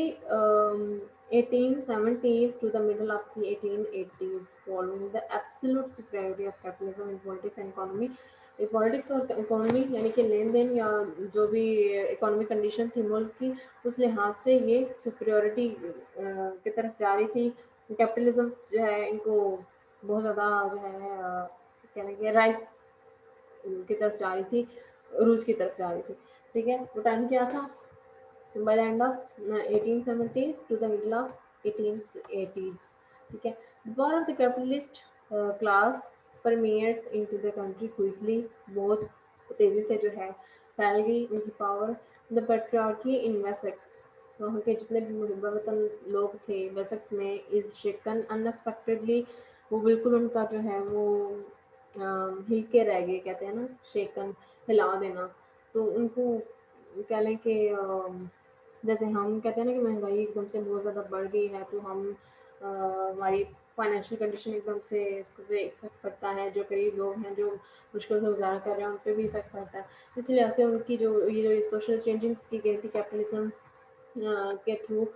1870s to the middle of the 1880s, following the absolute superiority of capitalism in politics and economy, politics और इकोनॉमी यानी कि लेन देन या जो भी इकोनॉमिक कंडीशन थी मुल्क की, उस लिहाज से ये सुपरियोरिटी की तरफ जा रही थी। कैपिटलिज्म जो है इनको बहुत ज़्यादा जो है क्या लगे राइस की तरफ जा रही थी, रूस की तरफ जा रही थी, ठीक है। वो टाइम क्या था, by the end of 1870s to the middle of 1880s, ठीक है। The power of the capitalist class permeates into the country quickly, बहुत तेजी से जो है फैल गई उनकी power. The patriarchy in Wessex, वहाँ के जितने भी मुहब्बतन लोग थे वेसेक्स में, is shaken unexpectedly, वो बिल्कुल उनका जो है वो हिल के रह गए, कहते हैं ना शेकन, हिला देना। तो उनको कह लें कि जैसे हम कहते हैं ना कि महंगाई एकदम से बहुत ज़्यादा बढ़ गई है, तो हम हमारी फाइनेंशियल कंडीशन एकदम से इस पे इफेक्ट पड़ता है, जो गरीब लोग हैं जो मुश्किल से गुजारा कर रहे हैं उन पर भी इफेक्ट पड़ता है। इसलिए से उनकी जो ये सोशल चेंजिंग्स की गई थी कैपिटलिज्म के थ्रू,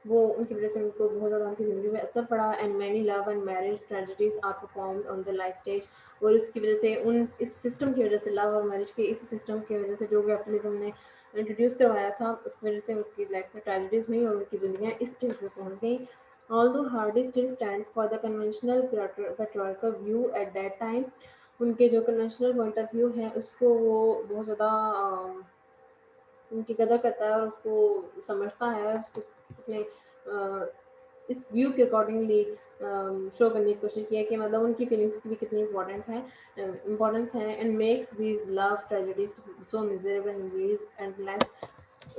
वो उनकी वजह से उनको बहुत ज़्यादा उनकी ज़िंदगी में असर पड़ा। And many love and marriage tragedies are performed on the life stage, और इसकी वजह से उन इस सिस्टम की वजह से, लव और मैरिज के इस सिस्टम की वजह से जो कैपिटलिज्म ने इंट्रोड्यूस करवाया था, उस वजह से उनकी लाइफ में ट्रेजिडीज हुई और उनकी ज़िंदगियाँ इस स्टेज पर पहुँच गई। Although Hardy still stands for the conventional patriarchal view at that time, उनके जो कन्वेंशनल पॉइंट ऑफ व्यू है उसको वो बहुत ज़्यादा उनकी कदर करता है और उसको समझता है, उसको उसने इस व्यू के अकॉर्डिंगली शो करने की कोशिश की है कि मतलब उनकी फीलिंग्स भी कितनी इम्पोर्टेंस है। And makes these love tragedies so miserable in ways endless,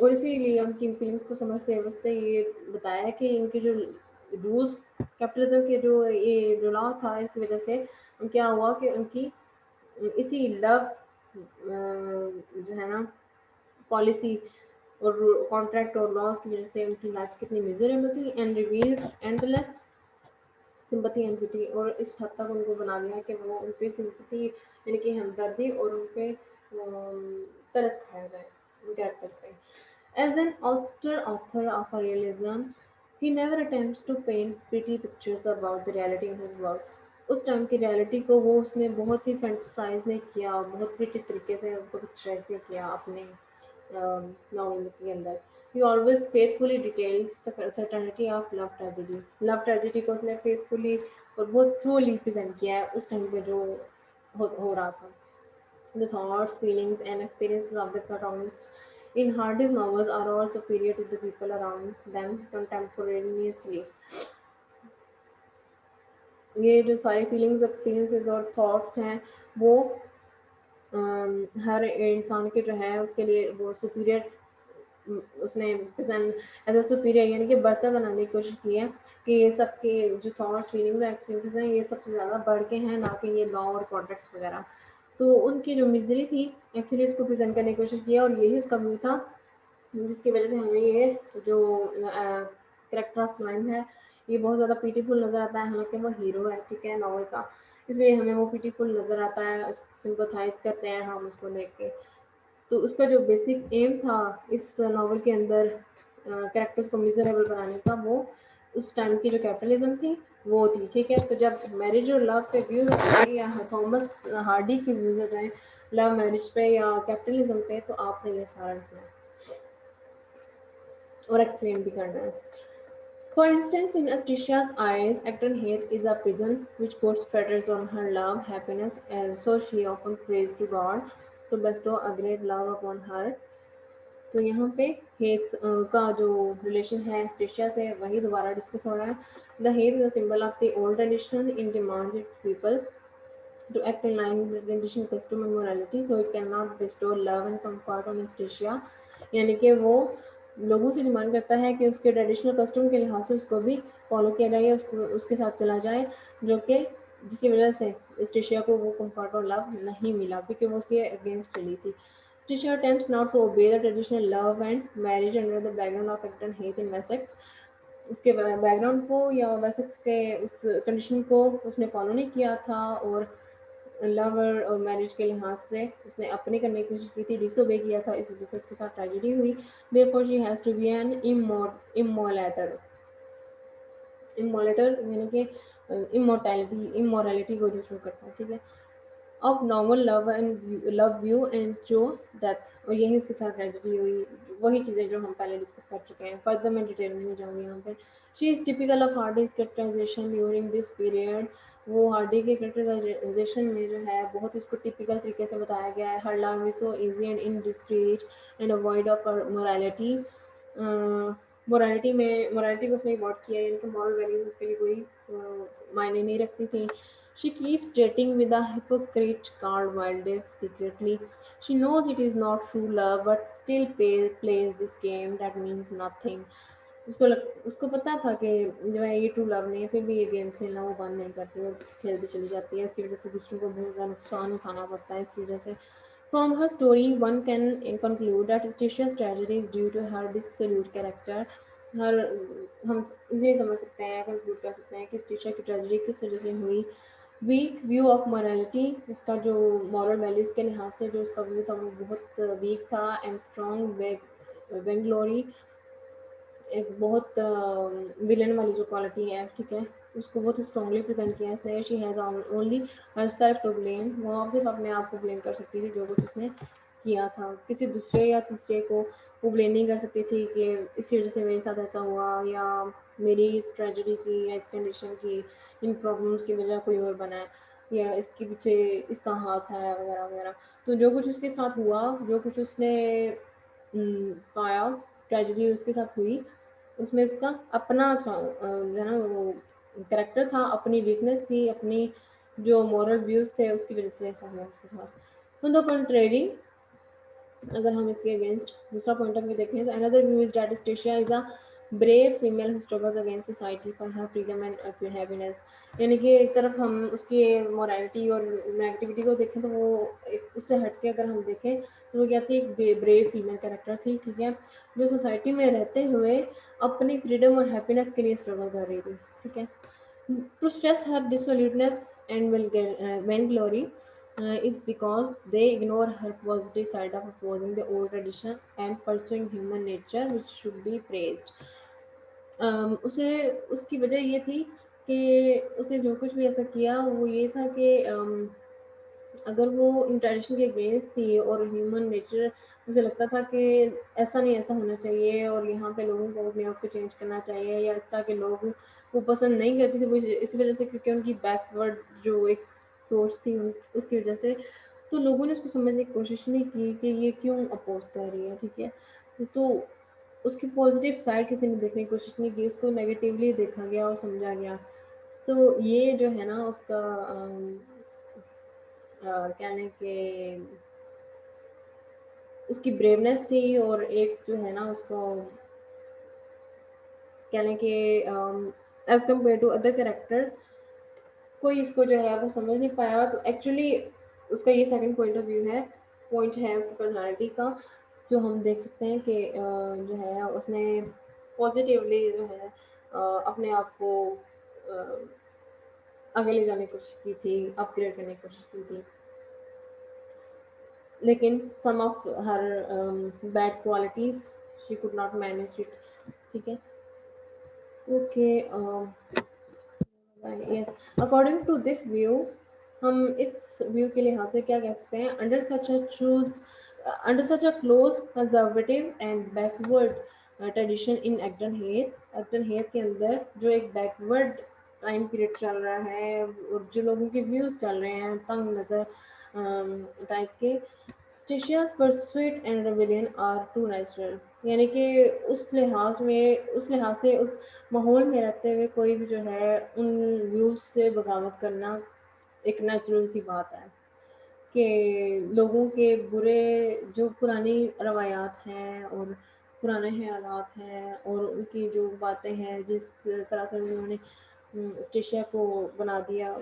और इसीलिए उनकी फीलिंग्स को समझते समझते ये बताया है कि इनके जो रूल्स कैपिटलिज्म के जो ये जो लॉ था, इसकी वजह से क्या हुआ कि उनकी इसी लव जो है ना पॉलिसी और कॉन्ट्रैक्ट और लॉस की वजह से उनकी लाइफ कितनी मिजरेबल थी, and reveals endless sympathy and pity, और इस हद तक उनको बना दिया कि वो उन पे सिंपैथी यानी कि हमदर्दी और उन पे तरस खाया जाए उन कैरेक्टर्स पे. As an austere author of a realism, he never attempts to paint pretty pictures about the reality in his works. उस टाइम की रियलिटी को वो उसने बहुत ही फैंटसाइज नहीं किया, बहुत प्रिटी तरीके से उसको पिक्चराइज नहीं किया अपने नॉवल के अंदर. He always faithfully details the certainty of love tragedy. Love tragedy को उसने faithfully और बहुत truly present किया है उस टाइम पे जो हो रहा था. The thoughts, feelings, and experiences of the protagonists in Hardy's novels are all superior to the people around them contemporaneously. ये जो सारे फीलिंग्स, एक्सपीरियंसेस और थॉट्स हैं वो हर इंसान के जो है उसके लिए वो सुपीरियर उसने प्रेजेंट एज अ सुपीरियर यानी कि बर्तर बनाने की कोशिश की है कि ये सब के जो थॉट्स, फीलिंग्स, एक्सपीरियंसेस हैं ये सबसे ज़्यादा बढ़ के हैं, ना कि ये लॉ और कॉन्ट्रैक्ट्स वगैरह. तो उनकी जो मिजरी थी एक्चुअली इसको प्रेजेंट करने की कोशिश किया और यही उसका व्यू था, जिसकी वजह से हमें ये जो कैरेक्टर ऑफ क्लाइम है ये बहुत ज़्यादा पीटीफुल नज़र आता है. हालांकि वो हीरो है, ठीक है, नॉवल का, इसलिए हमें वो पीटीफुल नज़र आता है, सिंपथाइज करते हैं हम उसको देख के. तो उसका जो बेसिक एम था इस नॉवल के अंदर कैरेक्टर्स को मिजरेबल बनाने का, वो उस टाइम की जो कैपिटलिज्म थी वो थी. ठीक है, तो जब मैरिज और लव पे व्यूज होते या थॉमस हार्डी के व्यूज हो जाए लव मैरिज पे या कैपिटलिज्म पे, तो आपने ये सारा लिखना है और एक्सप्लेन भी करना है. For instance, in Asticia's eyes, Acton Heath is a prison which puts fetters on her love, happiness, and so she often prays to God to bestow a great love upon her. तो यहाँ पे Heath का जो relation है एस्टेशिया से वही दोबारा discuss हो रहा है. The Heath is a symbol of the old tradition in demands its people to act in line with tradition, custom and morality, so it cannot bestow love and comfort on Astacia. यानी कि वो लोगों से demand करता है कि उसके traditional custom के लिहाज से उसको भी फॉलो किया जाए, उसको उसके साथ चला जाए, जो कि जिसकी वजह से एस्टेशिया को वो कंफर्ट और लव नहीं मिला क्योंकि वो उसके अगेंस्ट चली थी. Astacia attempts not to obey the traditional love and marriage under the background of Acton Heath in Wessex. उसके बैकग्राउंड को या वेसेक्स के उस कंडीशन को उसने फॉलो नहीं किया था और लव और मैरिज के लिहाज से उसने अपने करने की कोशिश की थी, डिसोबे किया था, इस वजह से उसके साथ ट्रेजेडी हुई. Therefore she has to be an immolator. Immolator यानी कि इमोरलिटी को जो शो करता है, ठीक है, of normal love and love view and chose death. और यही उसके साथ ट्रेजेडी हुई, वही चीज़ें जो हम पहले डिस्कस कर चुके हैं, फर्दर मैं डिटेल में नहीं जाऊँगी यहाँ पे. She is typical of Hardy's characterization during this period. वो हार्डी के कैरेक्टराइजेशन में जो है बहुत इसको टिपिकल तरीके से बताया गया है. Her love is so easy and indiscreet and avoid of morality. Morality को उसने अवॉइड किया, यानी कि मॉरल वैल्यूज उसके लिए कोई मायने नहीं रखती थी. She keeps dating with a hypocrite called Wilde secretly. She knows it is not true love, but still plays this game that means nothing. उसको पता था कि जो है ये ट्रू लव नहीं है, फिर भी ये गेम खेलना वो बंद नहीं करती और खेलती चली जाती है. इसकी वजह से दूसरों को बहुत ज़्यादा नुकसान उठाना पड़ता है इसकी वजह से. From her story, one can conclude that Statia's tragedy is due to her dissolute character. हर हम इसे समझ सकते हैं, कंक्लूड कर सकते हैं कि स्टिशा की ट्रेजेडी किस वजह से हुई. वीक व्यू ऑफ मॉरलिटी, उसका जो मॉरल वैल्यूज़ के लिहाज से जो उसका व्यू था वो बहुत वीक था. एंड स्ट्रॉन्ग वेंग्लोरी, एक बहुत विलन वाली जो क्वालिटी है, ठीक है, उसको बहुत स्ट्रॉन्गली प्रेजेंट किया इसने. She has only herself to blame. वो सिर्फ अपने आप को ब्लेम कर सकती थी जो कुछ उसने किया था. किसी दूसरे या तीसरे को वो ब्लेम नहीं कर सकती थी कि इस वजह से मेरे साथ ऐसा हुआ, या मेरी इस ट्रेजेडी की या इस कंडीशन की, इन प्रॉब्लम्स की वजह कोई और बना है, या इसके पीछे इसका हाथ है वगैरह वगैरह. तो जो कुछ उसके साथ हुआ, जो कुछ उसने पाया, ट्रेजेडी उसके साथ हुई, उसमें उसका अपना जो है ना वो कैरेक्टर था, अपनी वीकनेस थी, अपनी जो मॉरल व्यूज थे उसकी वजह से ऐसा हुआ उसके साथ. ऑन द कंट्रेरी, अगर हम इसके अगेंस्ट दूसरा पॉइंट ऑफ व्यू देखें तो another view is that Stacia is a brave female who struggles against society for her freedom and happiness. यानी कि एक तरफ हम उसकी मोरालिटी और नेगेटिविटी को देखें तो वो उससे हट के अगर हम देखें तो वो क्या थी, एक ब्रेव फीमेल कैरेक्टर थी, ठीक है, जो सोसाइटी में रहते हुए अपनी फ्रीडम और हैप्पीनेस के लिए स्ट्रगल कर रही थी, ठीक है। To stress her dissoluteness and vainglory is because they ignore her positive side of opposing the old tradition and pursuing human nature, which should be praised. उसे उसकी वजह ये थी कि उसने जो कुछ भी ऐसा किया वो ये था कि अगर वो इन ट्रेडिशन के अगेंस्ट थी और ह्यूमन नेचर, मुझे लगता था कि ऐसा नहीं, ऐसा होना चाहिए और यहाँ पे लोगों को अपने आप को चेंज करना चाहिए, या इस तरह के लोग वो पसंद नहीं करती थी वो इस वजह से, क्योंकि उनकी बैकवर्ड जो एक सोच थी उसकी वजह से। तो लोगों ने उसको समझने की कोशिश नहीं की कि ये क्यों अपोज कर रही है, ठीक है। तो उसकी पॉजिटिव साइड किसी ने देखने की कोशिश नहीं की, उसको नेगेटिवली देखा गया और समझा गया। तो ये जो है ना उसका कहने के उसकी ब्रेवनेस थी, और एक जो है ना उसको कहने के as compare to other characters कोई इसको जो है वो समझ नहीं पाया। तो एक्चुअली उसका ये सेकंड पॉइंट है उसकी पर्सनालिटी का, जो हम देख सकते हैं कि जो है उसने पॉजिटिवली जो है अपने आप को अ, आगे ले जाने की कोशिश की थी, अपग्रेड करने की कोशिश की थी, लेकिन some of her bad qualities she could not manage it, ठीक है। Okay, yes, according to this view, हम इस व्यू के लिहाज से क्या कह सकते हैं, under such a close conservative and backward tradition in Egdon Heath के अंदर जो एक बैकवर्ड टाइम पीरियड चल रहा है और जो लोगों के व्यूज चल रहे हैं तंग नज़र टाइप के, Stacia's pursuit and rebellion are too natural. यानी कि उस लिहाज से उस माहौल में रहते हुए कोई भी जो है उन व्यूज से बगावत करना एक नेचुरल सी बात है, कि लोगों के बुरे जो पुरानी रवायात हैं और पुराने ख्यालात हैं और उनकी जो बातें हैं जिस तरह से उन्होंने स्टेशिया को बना दिया,